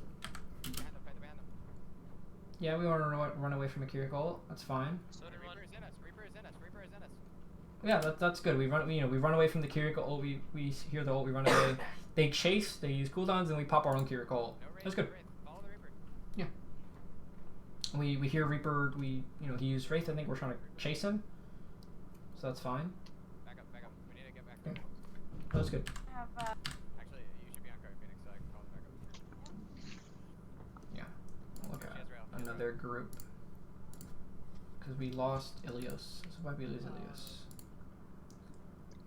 Yeah, we want to run away from a Kiriko. That's fine. Soda run. Reaper is in us. Yeah, that's good. We run away from the Kiriko ult. We hear the ult. We run away. They chase. They use cooldowns, and we pop our own Kiriko ult. That's good. Follow the Reaper. Yeah. We hear Reaper. He used Wraith. I think we're trying to chase him. So that's fine. Back up. We need to get back. Okay. That's good. Actually, you should be on card Phoenix, so I can call them back up. Yeah. I'll look She at has rail. another group. Because we lost Ilios. So why we lose Ilios?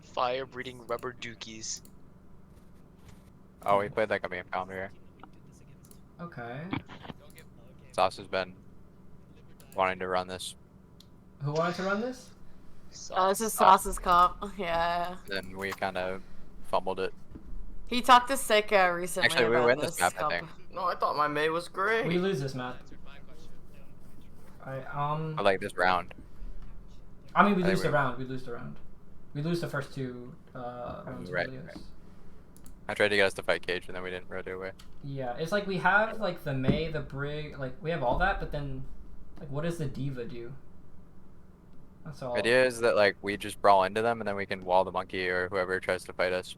Fire breeding rubber dookies. Oh, we played like a main pounder here. Okay. Sauce has been wanting to run this. Who wanted to run this? Oh, this is Sauce's comp. Yeah. Then we kind of fumbled it. He talked to Sika recently Actually, we about win this map, I comp. think. No, I thought my May was great. We lose this map. Or like this round. I mean, we I think lose the we- round. We lose the round. We lose the first two rounds of Right, Ilios. right. I tried to get us to fight Cage, and then we didn't rotate away. Yeah, it's like we have like the May, the Brig, like we have all that, but then like what does the Diva do? That's all. Idea is that like we just brawl into them, and then we can wall the monkey or whoever tries to fight us.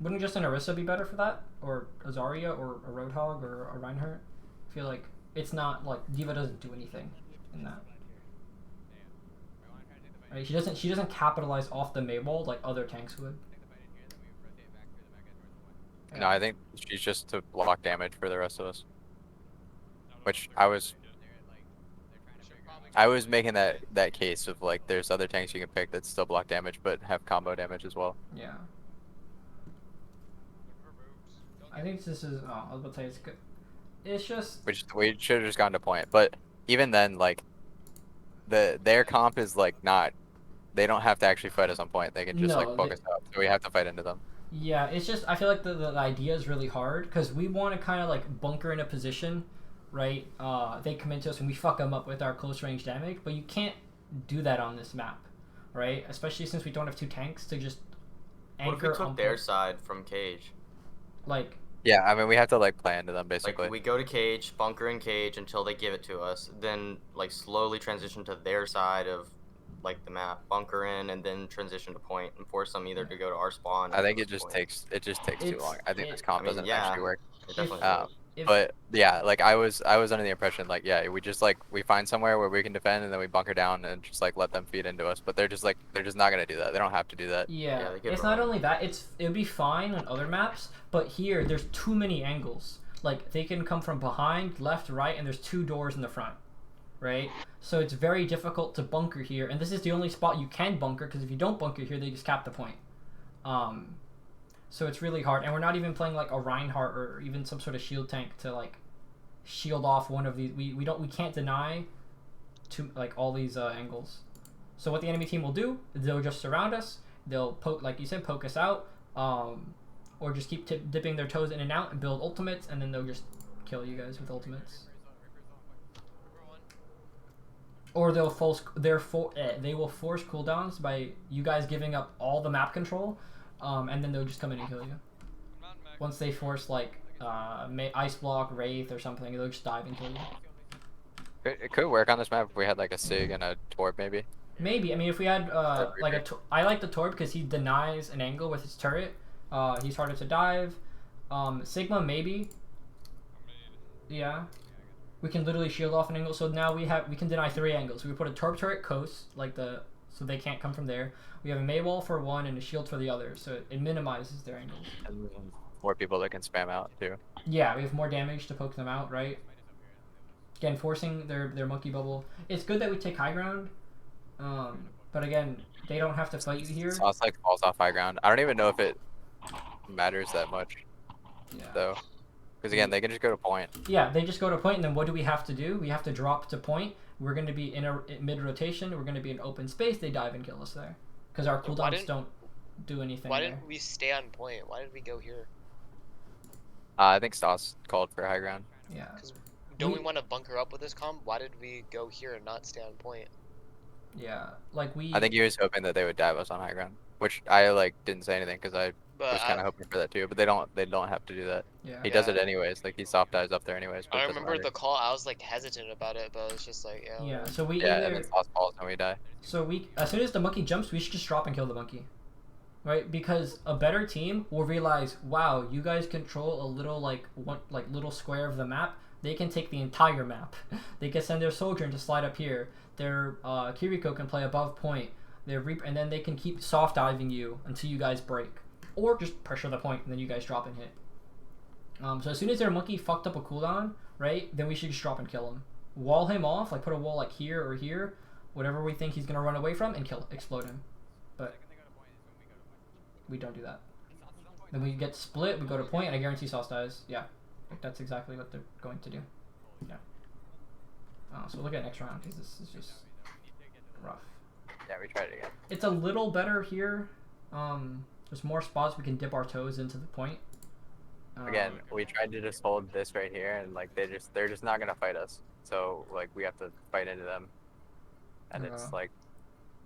Wouldn't just an Orisa be better for that, or a Zarya, or a Roadhog, or a Reinhardt? I feel like it's not like Diva doesn't do anything in that. Right? She doesn't capitalize off the Mabel like other tanks would. No, I think she's just to block damage for the rest of us. Which I was making that case of like there's other tanks you can pick that still block damage but have combo damage as well. Yeah. I think this is. Oh, I was about to say it's good. It's just. We should have just gone to point, but even then, like their comp is like not. They don't have to actually fight us on point. They can just like No, poke us out. So we have to fight into them. yeah, it's just I feel like the idea is really hard because we want to kind of like bunker in a position, right? They come into us and we fuck them up with our close range damage, but you can't do that on this map, right? Especially since we don't have 2 tanks to just What if anchor we took on their point. side from cage? Like Yeah, I mean we have to like play into them Like basically. we go to cage, bunker in cage until they give it to us, then like slowly transition to their side of like the map, bunker in, and then transition to point and force them either to go to our spawn. I Or think go it to just point. takes too it's long. I think it this comp I mean, doesn't yeah, actually work. it definitely Um, would. if but yeah, like I was under the impression like yeah, we just like we find somewhere where we can defend and then we bunker down and just like let them feed into us. But they're just not gonna do that. They don't have to do that. yeah, Yeah, they could it's not run. only that it would be fine on other maps, but here there's too many angles. Like they can come from behind, left, right, and there's 2 doors in the front, right? So it's very difficult to bunker here, and this is the only spot you can bunker because if you don't bunker here, they just cap the point. Um, so it's really hard, and we're not even playing like a Reinhardt or even some sort of shield tank to like shield off one of these. We can't deny to like all these angles. So what the enemy team will do, they'll just surround us. They'll poke, like you said, poke us out, or just keep dipping their toes in and out and build ultimates, and then they'll just kill you guys with ultimates. Or they'll they will force cooldowns by you guys giving up all the map control, and then they'll just come in and kill you. Once they force like ice block, wraith, or something, they'll just dive and kill you. It could work on this map if we had like a Sig and a Torb maybe. Maybe. I mean, if we had like I like the Torb because he denies an angle with his turret. He's harder to dive. Sigma maybe. Yeah. We can literally shield off an angle. So now we can deny 3 angles. We put a Torb turret coast so they can't come from there. We have a Mei wall for one and a shield for the other, so it minimizes their angles. And more people that can spam out too. Yeah, we have more damage to poke them out, right? Again, forcing their monkey bubble. It's good that we take high ground, but again, they don't have to fight you here. Sauce like falls off high ground. I don't even know if it matters that much Yeah. though, because again they can just go to point. Yeah, they just go to point, and then what do we have to do? We have to drop to point. We're going to be in a mid rotation. We're going to be in open space. They dive and kill us there because our cooldowns don't do anything. Why there. didn't we stay on point? Why did we go here? I think Sauce called for high ground. Yeah. Don't we want to bunker up with this comp? Why did we go here and not stay on point? Yeah, like we. I think he was hoping that they would dive us on high ground, which I like didn't say anything because I But was kind of hoping for that too. But they don't have to do that. Yeah. He does it anyways. Like he soft dives up there anyways. But I it doesn't remember matter. the call. I was like hesitant about it, but it's just like yeah. Yeah. So we Yeah, and either. then Sauce falls and we die. So we, as soon as the monkey jumps, we should just drop and kill the monkey, right? Because a better team will realize, wow, you guys control a little little square of the map. They can take the entire map. They can send their soldier in to slide up here. Their Kiriko can play above point. And then they can keep soft diving you until you guys break, or just pressure the point and then you guys drop and hit. So as soon as their monkey fucked up a cooldown, right, then we should just drop and kill him. Wall him off, like put a wall like here or here, whatever we think he's gonna run away from, and explode him. But we don't do that. Then we get split, we go to point, and I guarantee Sauce dies. Yeah, like that's exactly what they're going to do. Yeah. So look at next round because this is just rough. Yeah, we tried it again. It's a little better here. There's more spots we can dip our toes into the point. Again, we tried to just hold this right here, and like they're just not gonna fight us. So like we have to fight into them, and it's like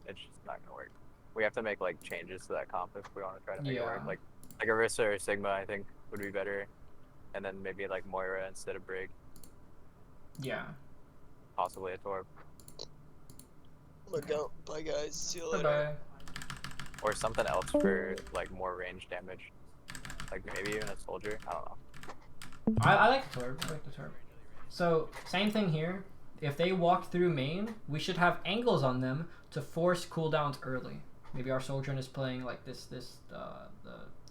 it's just not gonna work. We have to make like changes to that comp if we want to try to make it work. Like Arissa or Sigma, I think would be better, and then maybe like Moira instead of Brig. Yeah. Possibly a Torb. Look out. Bye guys. See you Bye later. bye. Or something else for like more range damage. Like maybe even a soldier. I don't know. I like the Torb. I like the Torb. So same thing here. If they walk through main, we should have angles on them to force cooldowns early. Maybe our soldier is playing like the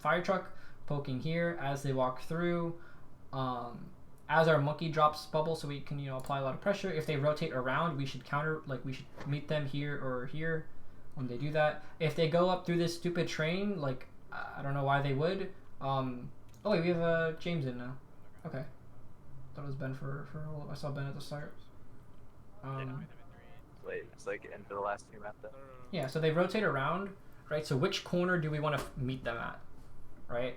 fire truck poking here as they walk through. As our monkey drops bubble, so we can apply a lot of pressure. If they rotate around, we should we should meet them here or here when they do that. If they go up through this stupid train, like I don't know why they would. Oh wait, we have James in now. Okay, thought it was Ben for I saw Ben at the start. late. It's like into the last two map though. Yeah, so they rotate around, right? So which corner do we want to meet them at, right?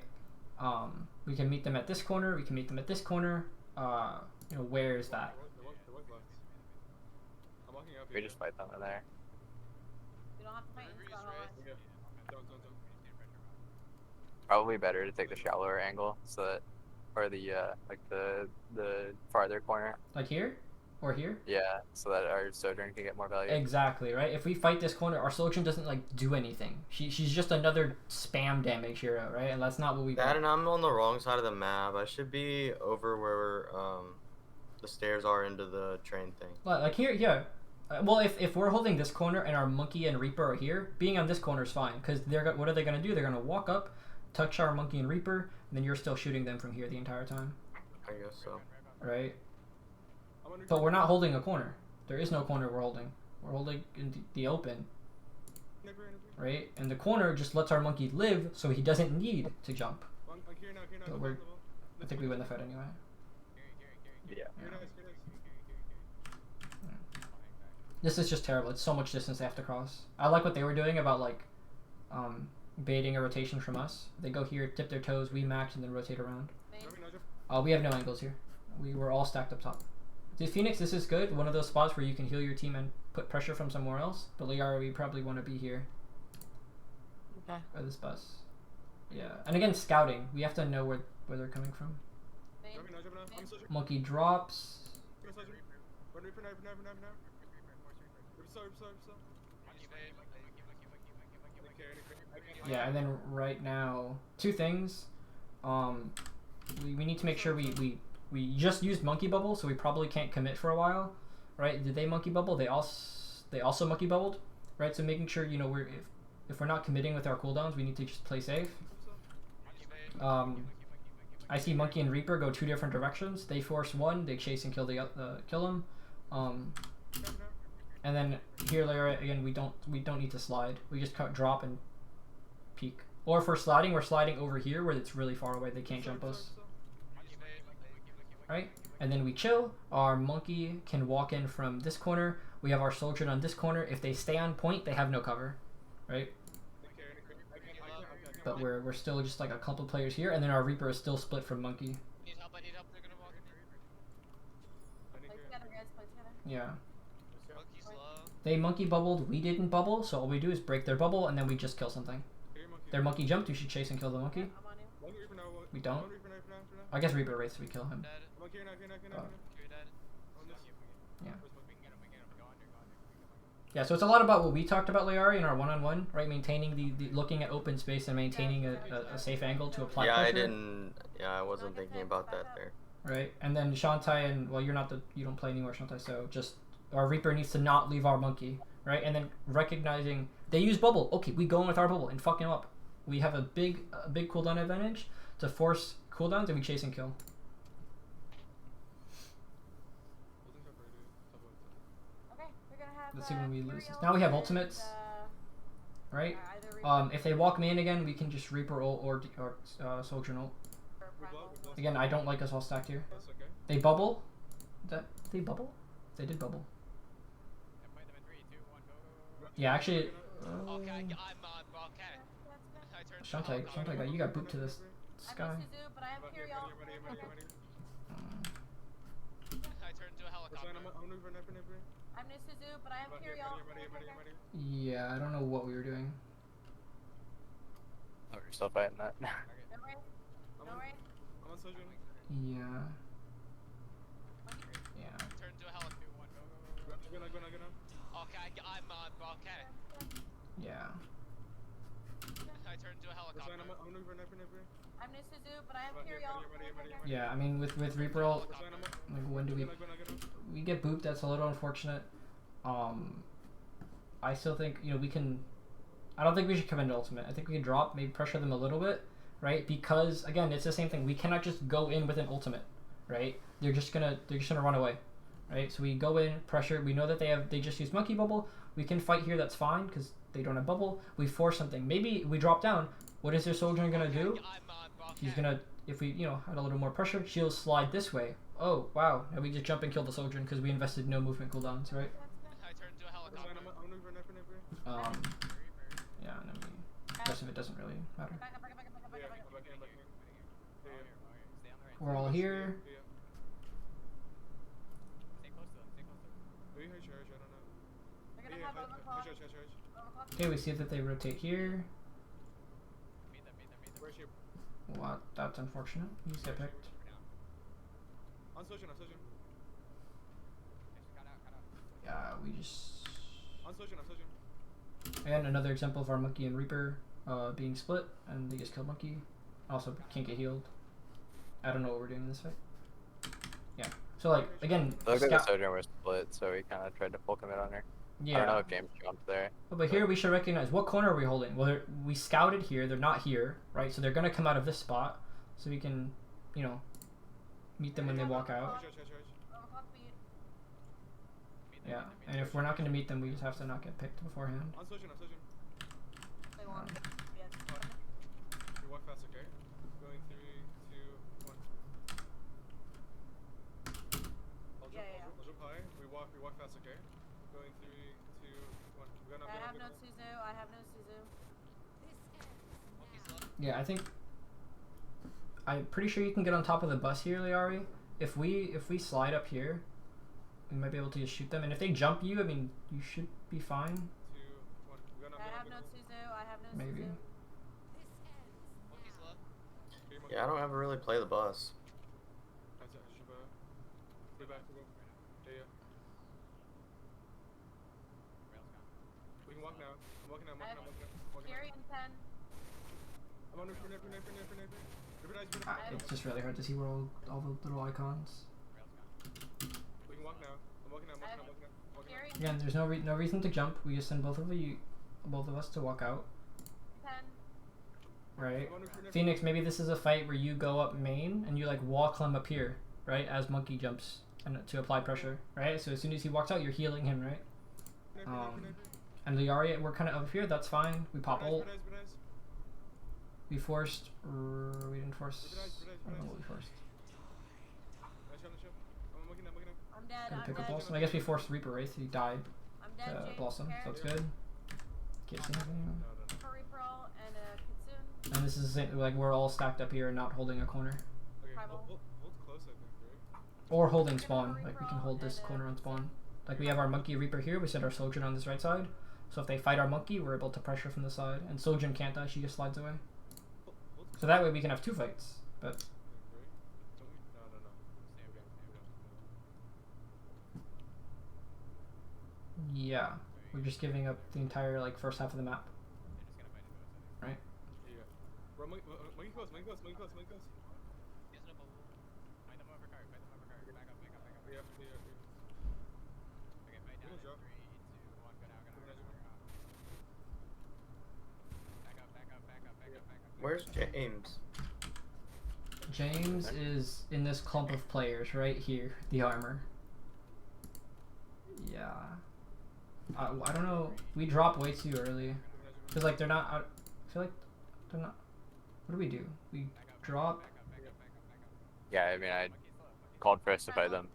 We can meet them at this corner. We can meet them at this corner. You know, where is that? We just fight them in there. You don't have to fight in Scott Hall. Probably better to take the shallower angle, so that, or the like the farther corner. Like here? Or here? Yeah, so that our Sojourn can get more value. Exactly, right? If we fight this corner, our Sojourn doesn't like do anything. She's just another spam damage hero, right? And that's not what we That want. and I'm on the wrong side of the map. I should be over where the stairs are into the train thing. Like here, yeah. Well, if we're holding this corner and our Monkey and Reaper are here, being on this corner is fine. Because what are they going to do? They're going to walk up, touch our Monkey and Reaper, and then you're still shooting them from here the entire time. I guess so. Right? But we're not holding a corner. There is no corner we're holding. We're holding in the open. Right? And the corner just lets our Monkey live so he doesn't need to jump. But I think we win the fight anyway. Yeah. This is just terrible. It's so much distance they have to cross. I like what they were doing about like baiting a rotation from us. They go here, dip their toes, we max, and then rotate around. We have no angles here. We were all stacked up top. The Phoenix, this is good. One of those spots where you can heal your team and put pressure from somewhere else. But Liara, we probably want to be here. Okay. By this bus. Yeah. And again, scouting. We have to know where they're coming from. Monkey drops. Yeah, and then right now, two things. We need to make sure we just used Monkey Bubble, so we probably can't commit for a while, right? Did they Monkey Bubble? They also Monkey Bubbled, right? So making sure, you know, if we're not committing with our cooldowns, we need to just play safe. I see Monkey and Reaper go two different directions. They force one, they chase and kill kill him. And then here, Lara, again, we don't need to slide. We just drop and peek. Or if we're sliding over here where it's really far away. They can't jump us. Right? And then we chill. Our Monkey can walk in from this corner. We have our Soldier on this corner. If they stay on point, they have no cover. Right? But we're still just like a couple players here, and then our Reaper is still split from Monkey. Need help, I need help, they're gonna walk in. Play together, guys. Play together. Yeah. Monkey slow. They Monkey bubbled, we didn't bubble, so all we do is break their bubble, and then we just kill something. Their Monkey jumped, we should chase and kill the Monkey. I'm on you. We don't. I guess Reaper rates, we kill him. Dead. Oh. You're dead. Yeah. Yeah, so it's a lot about what we talked about, Leari, in our one-on-one, right? Maintaining the looking at open space and maintaining a safe angle to apply pressure. I wasn't thinking about that there. Right, and then Shantai and, well, you don't play anymore, Shantai, so just, our Reaper needs to not leave our Monkey, right? And then recognizing, they use bubble, okay, we go in with our bubble and fuck him up. We have a big cooldown advantage to force cooldowns, and we chase and kill. Okay, we're gonna have. Let's see when we lose this. Now we have ultimates, right? If they walk me in again, we can just Reaper ult or Soldier ult. Again, I don't like us all stacked here. They bubble. They bubble? They did bubble. Yeah, actually. Okay, I'm okay. Shantai, you got booped to this sky. I'm Suzu, but I have Kyriel. I turned into a helicopter. I'm Suzu, but I have Kyriel. Yeah, I don't know what we were doing. Oh, we're still fighting that. No worries. No worries. Yeah. Yeah. Turned into a helicopter. Okay, I'm okay. Yeah. I turned into a helicopter. I'm Suzu, but I have Kyriel. Yeah, I mean, with Reaper ult, like, when do we get booped? That's a little unfortunate. I still think, you know, we can. I don't think we should come into ultimate. I think we can drop, maybe pressure them a little bit, right? Because again, it's the same thing. We cannot just go in with an ultimate, right? They're just gonna run away, right? So we go in, pressure. We know that they just use Monkey Bubble. We can fight here. That's fine because they don't have bubble. We force something. Maybe we drop down. What is their Soldier gonna do? He's gonna, if we, you know, had a little more pressure, she'll slide this way. Oh wow! Now we just jump and kill the Soldier because we invested no movement cooldowns, right? I turned into a helicopter. Yeah, and then the rest of it doesn't really matter. We're all here. Okay, we see that they rotate here. What? That's unfortunate. You just get picked. Yeah, we just... And another example of our Monkey and Reaper being split, and they just killed Monkey. Also can't get healed. I don't know what we're doing in this fight. Yeah. So like, again, Look at the Sojourn was split, so we kind of tried to pull commit on her. yeah. I don't know if James jumped there. But here we should recognize, what corner are we holding? Well, we scouted here, they're not here, right? So they're going to come out of this spot, so we can, you know, meet them when they walk out. Yeah, and if we're not going to meet them, we just have to not get picked beforehand. Yeah, I think I'm pretty sure you can get on top of the bus here, Liari. If we slide up here, we might be able to just shoot them. And if they jump you, I mean, you should be fine. Maybe. Yeah, I don't ever really play the bus. We can walk now. I'm walking now. It's just really hard to see where all the little icons. We can walk now. I'm walking now. Again, there's no reason to jump. We just send both of us to walk out. Right? Phoenix, maybe this is a fight where you go up main and you like wall climb up here, right? As Monkey jumps and to apply pressure, right? So as soon as he walks out, you're healing him, right? And Liari, we're kind of up here. That's fine. We pop ult. We forced. We didn't force. I don't know what we forced. I'm dead. Gonna I'm pick up dead. Blossom. I guess we forced Reaper Wraith. He died I'm dead. to James, Blossom, so that's care. good. Can't see anything. Furry Pearl and a Kitsune. And this is like we're all stacked up here and not holding a corner. Primal. Hold close, I think, right? Or holding spawn. Like we can hold this corner on spawn. Like we have our Monkey Reaper here. We send our Sojourn on this right side. So if they fight our Monkey, we're able to pressure from the side. And Sojourn can't die. She just slides away. So that way we can have 2 fights. But yeah, we're just giving up the entire like first half of the map. Right? Bro, monkey close. Where's James? James is in this clump of players right here. The armor. Yeah. I don't know. We drop way too early. Because like they're not. I feel like they're not. What do we do? We drop. Yeah, I mean, I called for us to fight them.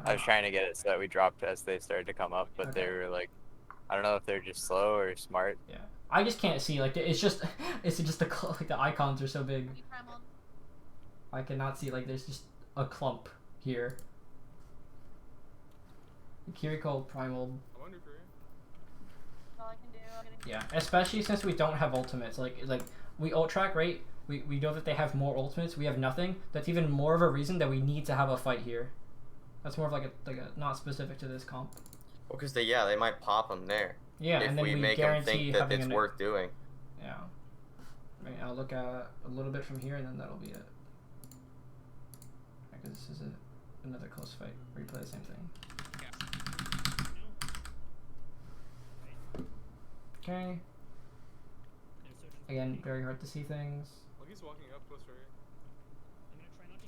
I was trying to get it so that we dropped as they started to come up, but they were like, I don't know if they're just slow or smart. Yeah. I just can't see. Like it's just like the icons are so big. I cannot see. Like there's just a clump here. Kiriko Primal. Yeah, especially since we don't have ultimates. Like we ult track, right? We know that they have more ultimates. We have nothing. That's even more of a reason that we need to have a fight here. That's more of like a not specific to this comp. Well, because they might pop them there. Yeah, if and then we make them guarantee think that having it's an worth doing. Yeah. I mean, I'll look at a little bit from here, and then that'll be it. Because this is another close fight. Replay the same thing. Okay. Again, very hard to see things. Monkey's walking up close, right?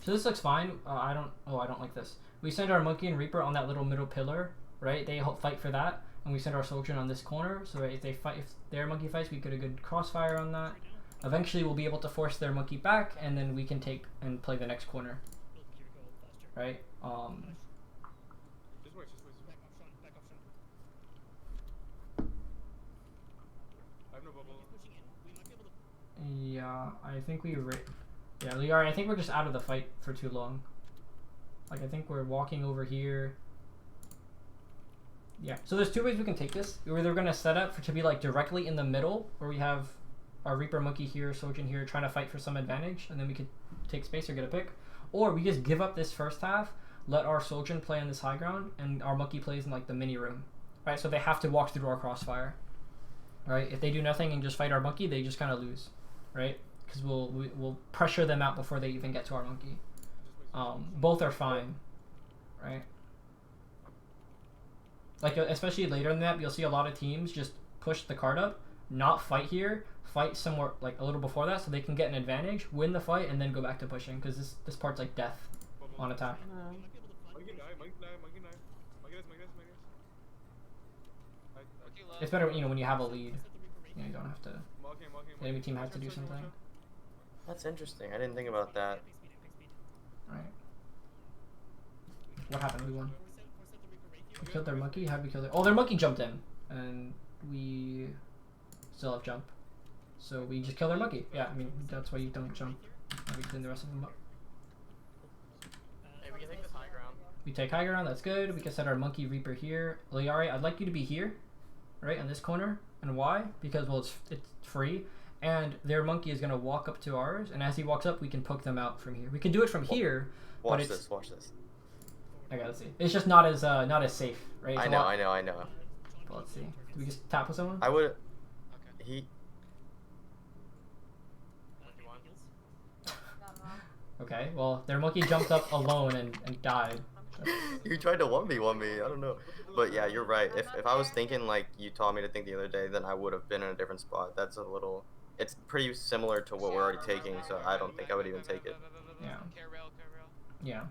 So this looks fine. I don't like this. We send our Monkey and Reaper on that little middle pillar, right? They fight for that, and we send our Soldier on this corner. So if their Monkey fights, we get a good crossfire on that. Eventually, we'll be able to force their Monkey back, and then we can take and play the next corner. Right? Just wait. have no bubble. Yeah, I think we. Yeah, Liari, I think we're just out of the fight for too long. Like, I think we're walking over here. Yeah, so there's two ways we can take this. We're either going to set up to be like directly in the middle, where we have our Reaper Monkey here, Sojourn here, trying to fight for some advantage, and then we could take space or get a pick. Or we just give up this first half, let our Sojourn play on this high ground, and our Monkey plays in like the mini room. Right, so they have to walk through our crossfire. Right, if they do nothing and just fight our Monkey, they just kind of lose. Right, because we'll pressure them out before they even get to our Monkey. Both are fine. Right. Like, especially later in the map, you'll see a lot of teams just push the card up, not fight here, fight somewhere like a little before that, so they can get an advantage, win the fight, and then go back to pushing. Because this part's like death on attack. It's better, you know, when you have a lead. You know, you don't have to. The enemy team has to do something. That's interesting. I didn't think about that. Right. What happened? We won. We killed their Monkey? How did we kill their... Oh, their Monkey jumped in. And we still have jump. So we just kill their Monkey. Yeah, I mean, that's why you don't jump. And we clean the rest of them up. Hey, we can take this high ground. We take high ground, that's good. We can set our Monkey Reaper here. Liari, I'd like you to be here. Right, in this corner. And why? Because, well, it's free. And their Monkey is going to walk up to ours. And as he walks up, we can poke them out from here. We can do it from here. Watch this, watch this. Okay, let's see. It's just not as safe, right? I know. But let's see. Do we just tap with someone? I would. Okay. He. Okay, well, their Monkey jumped up alone and died. You tried to 1v1 me. I don't know. But yeah, you're right. If I was thinking like you taught me to think the other day, then I would have been in a different spot. That's a little. It's pretty similar to what we're already taking, so I don't think I would even take it. Yeah. Yeah.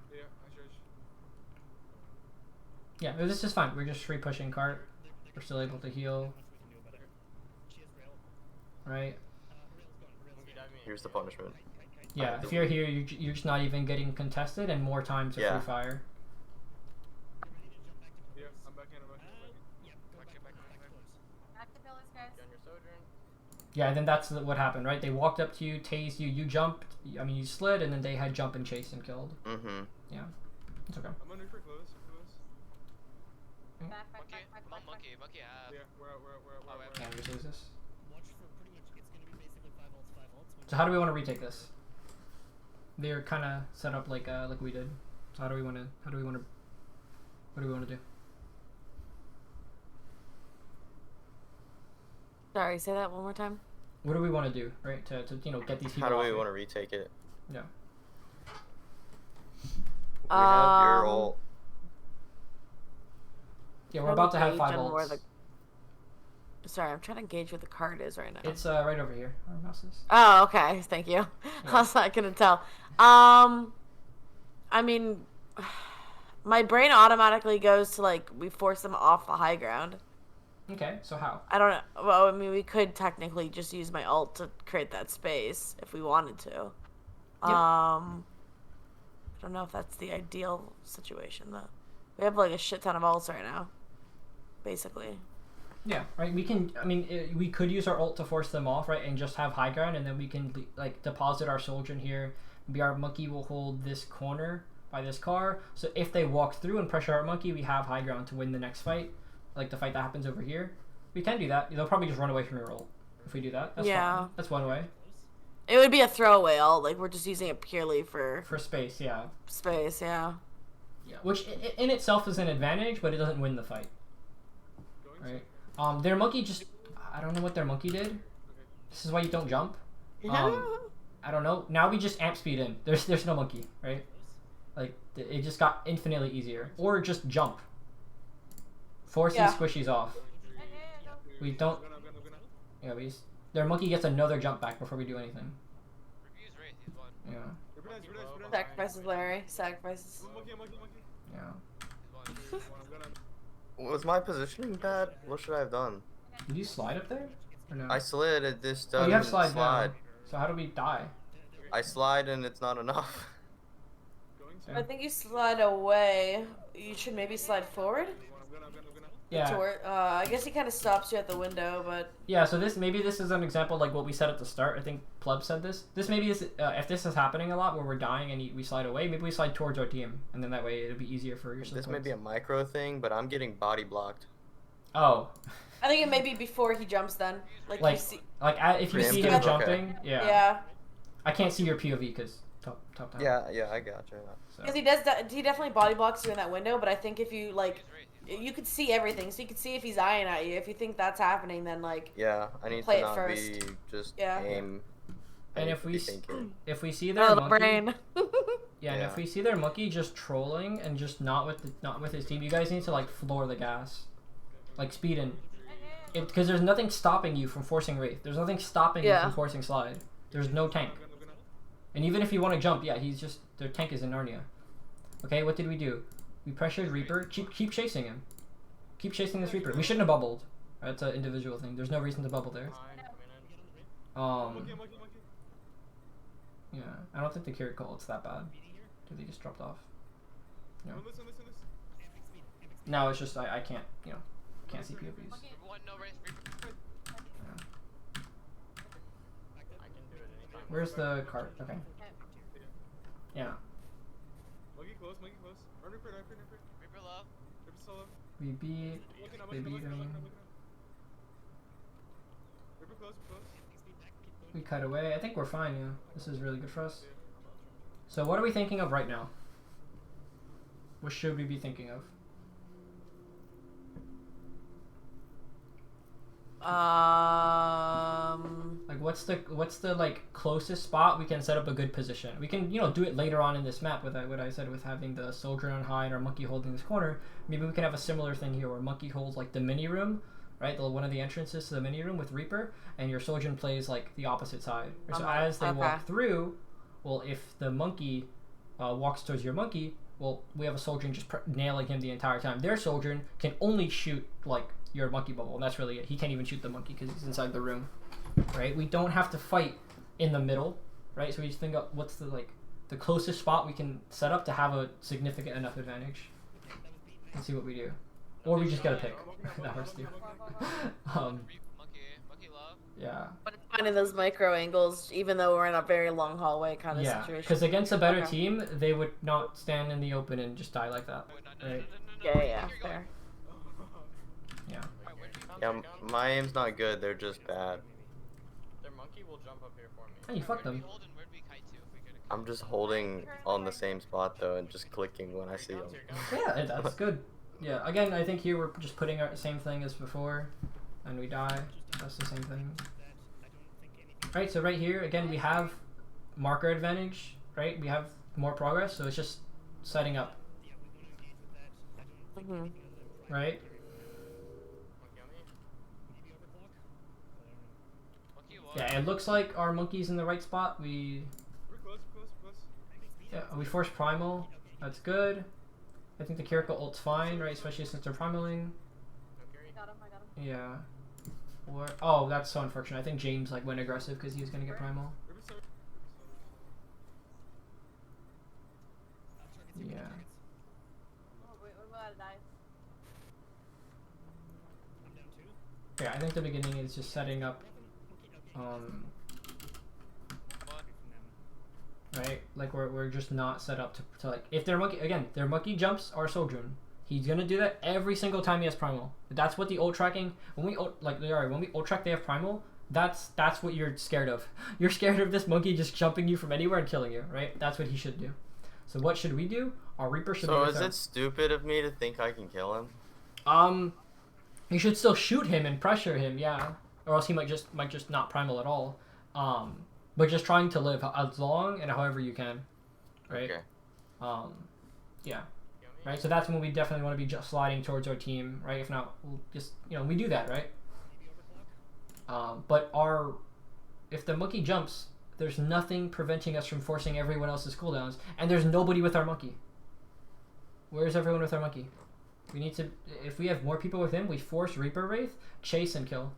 Yeah, Yeah, this is fine. We're just free pushing cart. We're still able to heal. Right? Here's the punishment. Yeah, if you're here, you're just not even getting contested and more time to Yeah. free fire. yeah, I'm back in. Back to pillars, guys. Yeah, and then that's what happened, right? They walked up to you, tased you, you jumped, I mean, you slid, and then they had jump and chase and killed. Mm-hmm. Yeah. It's okay. I'm under for close. Back, Monkey, come on, monkey, monkey. Yeah, we're out. Yeah, we just lose this. Watch for pretty much, it's gonna be basically 5 ults. So how do we want to retake this? They're kind of set up like we did. So what do we want to do? Sorry, say that one more time. What do we want to do, right? To you know, get these people How do off we here? want to retake it? Yeah. We have your Um, ult. Yeah, we're about to have Gauge 5 on where ults. Sorry, I'm trying to gauge where the card is right now. It's right over here. Our mouse is. Oh, okay. Thank you. Yeah. I was not gonna tell. I mean, my brain automatically goes to like we force them off the high ground. Okay, so how? I don't know. Well, I mean, we could technically just use my ult to create that space if we wanted to. I don't know if that's the ideal situation though. We have like a shit ton of ults right now, basically. Yeah, right. We can. I mean, we could use our ult to force them off, right, and just have high ground, and then we can like deposit our soldier in here. Maybe our monkey will hold this corner by this car. So if they walk through and pressure our monkey, we have high ground to win the next fight, like the fight that happens over here. We can do that. They'll probably just run away from your ult if we do that. That's fine. That's one way. It would be a throwaway ult. Like we're just using it purely for space. Yeah. space. Yeah. Yeah. Which in itself is an advantage, but it doesn't win the fight. Right. Their monkey just. I don't know what their monkey did. This is why you don't jump. I don't know. Now we just amp speed in. There's no monkey, right? Like it just got infinitely easier. Or just jump. Force these squishies off. We don't. Yeah, their monkey gets another jump back before we do anything. Yeah. Sacrifices, Larry. Sacrifices. Yeah. Was my positioning bad? What should I have done? Did you slide up there? Or no? I slid. It just Oh, doesn't you have slide slide. now. So how do we die? I slide and it's not enough. I think you slide away. You should maybe slide forward. Yeah. I guess he kind of stops you at the window, but Yeah, so maybe this is an example like what we said at the start. I think Pleb said this. This maybe is if this is happening a lot where we're dying and we slide away, maybe we slide towards our team, and then that way it'll be easier for your supports. This may be a micro thing, but I'm getting body blocked. Oh. I think it may be before he jumps. Then, like you see. If you see Preemptive? him Okay. jumping, yeah. Yeah. I can't see your POV because top down. Yeah, I gotcha. So. Because he definitely body blocks you in that window, but I think if you like, you could see everything, so you could see if he's eyeing at you. If you think that's happening, then like. Yeah, I need Play to it not first. be just Yeah. aim. I And need if to we be thinking. if we see Oh, their the monkey, brain. yeah, and if we see their monkey just trolling and just not with his team, you guys need to like floor the gas, like speed in, because there's nothing stopping you from forcing Wraith. There's nothing stopping you from forcing Slide. There's no tank. And even if you want to jump, yeah, their tank is in Narnia. Okay, what did we do? We pressured Reaper. Keep chasing him. Keep chasing this Reaper. We shouldn't have bubbled. That's an individual thing. There's no reason to bubble there. Yeah, I don't think the carry call it's that bad. Did they just dropped off? No. No, it's just I can't can't see POVs. Where's the cart? Okay. Yeah. Monkey close. Run Reaper. Reaper low. Reaper solo. We beat. They beat him. Reaper close. We cut away. I think we're fine. Yeah. This is really good for us. So what are we thinking of right now? What should we be thinking of? Like what's the like closest spot we can set up a good position? We can do it later on in this map with what I said with having the soldier on high and our monkey holding this corner. Maybe we can have a similar thing here where monkey holds like the mini room, right? One of the entrances to the mini room with Reaper, and your soldier plays like the opposite side. So as they walk through, well, if the monkey walks towards your monkey, well, we have a soldier just nailing him the entire time. Their soldier can only shoot like your monkey bubble, and that's really it. He can't even shoot the monkey because he's inside the room, right? We don't have to fight in the middle, right? So we just think of what's the closest spot we can set up to have a significant enough advantage, and see what we do, or we just gotta pick. That hurts too. Monkey low. Yeah. But it's finding those micro angles, even though we're in a very long hallway kind of Yeah, situation. because against a better team, they would not stand in the open and just die like that, right? Yeah, fair. Yeah. Yeah, my aim's not good. They're just bad. Their monkey will jump up here for me. Hey, you fucked them. I'm just holding on the same spot though and just clicking when I see them. Yeah, that's good. Yeah, again, I think here we're just putting our same thing as before, and we die. That's the same thing. Right, so right here, again, we have marker advantage, right? We have more progress, so it's just setting up. Right? Yeah, it looks like our monkey's in the right spot. We force primal. That's good. I think the Kiriko ult's fine, right? Especially since they're primaling. I got him. Yeah. Oh, that's so unfortunate. I think James went aggressive because he was gonna get primal. Yeah. Oh, wait, what about a dive? Yeah, I think the beginning is just setting up. Right? Like we're just not set up to like if their monkey jumps our Sojourn. He's gonna do that every single time he has primal. That's what the ult tracking when we ult track they have primal, that's what you're scared of. You're scared of this monkey just jumping you from anywhere and killing you, right? That's what he should do. So what should we do? Our Reaper should So is it stupid of me to think I can kill him? You should still shoot him and pressure him, yeah. Or else he might just not primal at all. But just trying to live as long and however you can, right? Okay. Yeah, right. So that's when we definitely want to be just sliding towards our team, right? If not, we'll just we do that, right? But if the monkey jumps, there's nothing preventing us from forcing everyone else's cooldowns, and there's nobody with our monkey. Where's everyone with our monkey? We need to. If we have more people with him, we force Reaper Wraith, chase and kill.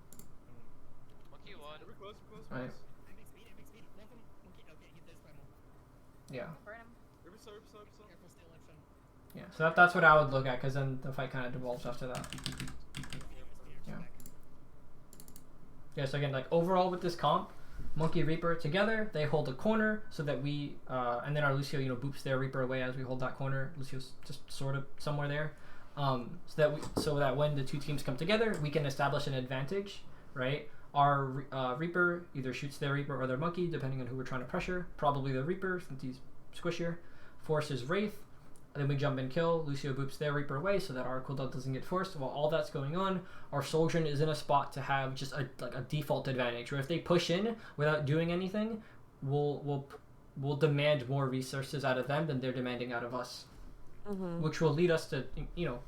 Right. Yeah. Yeah, so that's what I would look at, because then the fight kind of devolves after that. Yeah. Yeah, so again, like overall with this comp, Monkey Reaper together, they hold a corner so that we, and then our Lucio, you know, boops their Reaper away as we hold that corner. Lucio's just sort of somewhere there. So that when the two teams come together, we can establish an advantage, right? Our Reaper either shoots their Reaper or their Monkey, depending on who we're trying to pressure. Probably the Reaper, since he's squishier. Forces Wraith. And then we jump and kill. Lucio boops their Reaper away so that our cooldown doesn't get forced. While all that's going on, our Soldierin is in a spot to have just a default advantage. Where if they push in without doing anything, we'll demand more resources out of them than they're demanding out of us. Mm-hmm. Which will lead us to, you know,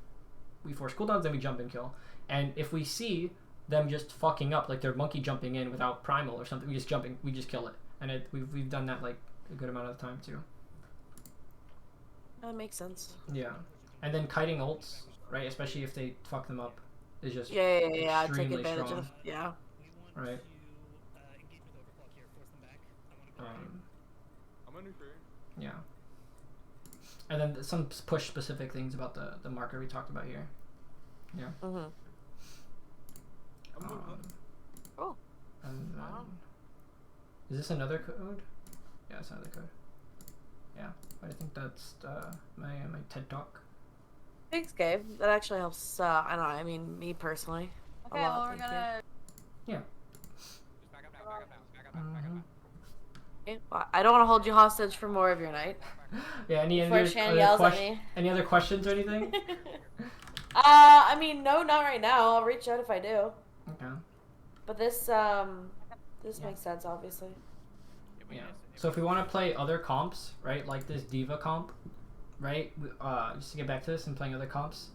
we force cooldowns, then we jump and kill. And if we see them just fucking up, like their Monkey jumping in without primal or something, we just kill it. And we've done that like a good amount of the time too. That makes sense. Yeah, and then kiting ults, right? Especially if they fuck them up, is just Yeah. Take extremely advantage strong. of. Yeah. Right. Engage with overclock here, force them back. I want to I'm on repair. Yeah. And then some push specific things about the marker we talked about here. Yeah. Mm-hmm. I'm going up. Oh. And then, Wow. is this another code? Yeah, it's another code. Yeah, but I think that's my TED talk. Thanks, Gabe. That actually helps. I don't know. I mean, me personally. Okay, a lot, well, we're thank you. gonna. Yeah. Just back up now, back up now, back up now, back up now. Okay, well, I don't want to hold you hostage for more of your night. Yeah. Any Before other Shan yells at ques- me. any other questions or anything? I mean, no, not right now. I'll reach out if I do. Okay. But this makes sense, obviously. Yeah. So if we want to play other comps, right, like this Diva comp, right? Just to get back to this and playing other comps,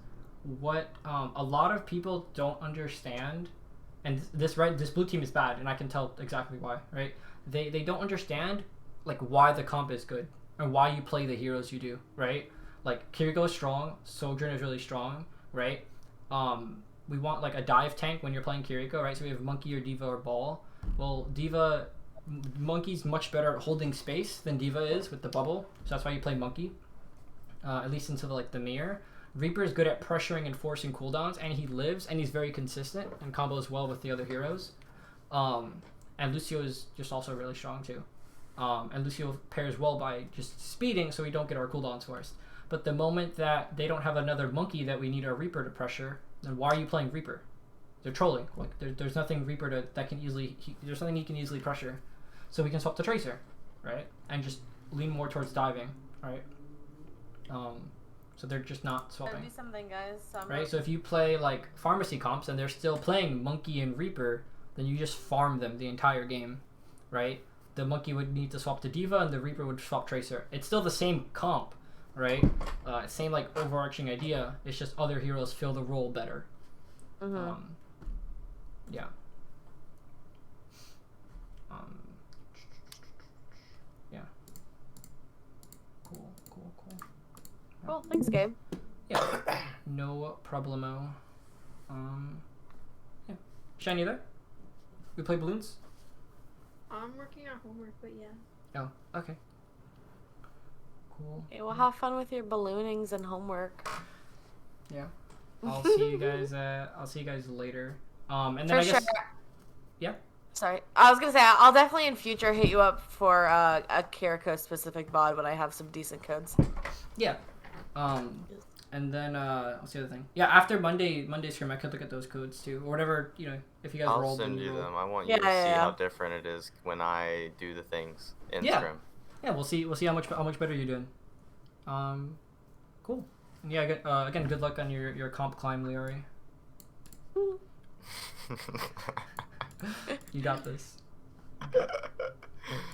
what a lot of people don't understand, and this blue team is bad, and I can tell exactly why, right? They don't understand like why the comp is good and why you play the heroes you do, right? Like Kiriko is strong, Sojourn is really strong, right? We want like a dive tank when you're playing Kiriko, right? So we have Monkey or Diva or Ball. Well, Monkey's much better at holding space than Diva is with the bubble, so that's why you play Monkey. At least into the mirror. Reaper is good at pressuring and forcing cooldowns, and he lives, and he's very consistent and combos well with the other heroes. And Lucio is just also really strong too. And Lucio pairs well by just speeding, so we don't get our cooldowns forced. But the moment that they don't have another Monkey that we need our Reaper to pressure, then why are you playing Reaper? They're trolling. Like there's nothing Reaper that can easily. There's nothing he can easily pressure. So we can swap to Tracer, right? And just lean more towards diving, right? So they're just not swapping. Do something, guys. Right? So if you play like pharmacy comps and they're still playing Monkey and Reaper, then you just farm them the entire game, right? The Monkey would need to swap to Diva and the Reaper would swap Tracer. It's still the same comp, right? Same like overarching idea. It's just other heroes fill the role better. Mm-hmm. Yeah. Yeah. Cool. Cool. Thanks, Gabe. Yeah. No problemo. Yeah. Shiny there? We play balloons? I'm working on homework, but yeah. Oh, okay. Cool. Okay, well, have fun with your balloonings and homework. Yeah. I'll see you guys. I'll see you guys later. And then For I guess. sure. Yeah. Sorry, I was gonna say I'll definitely in future hit you up for a Kiriko specific mod when I have some decent codes. Yeah. And then what's the other thing? Yeah, after Monday scrim, I could look at those codes too, or whatever, you know, if you guys I'll rolled. send then you roll. them. I want you Yeah, to see yeah. how different it is when I do the things in Yeah. Scrim. Yeah, we'll see how much better you're doing. Cool. And yeah, again, good luck on your comp climb, Leori. You got this.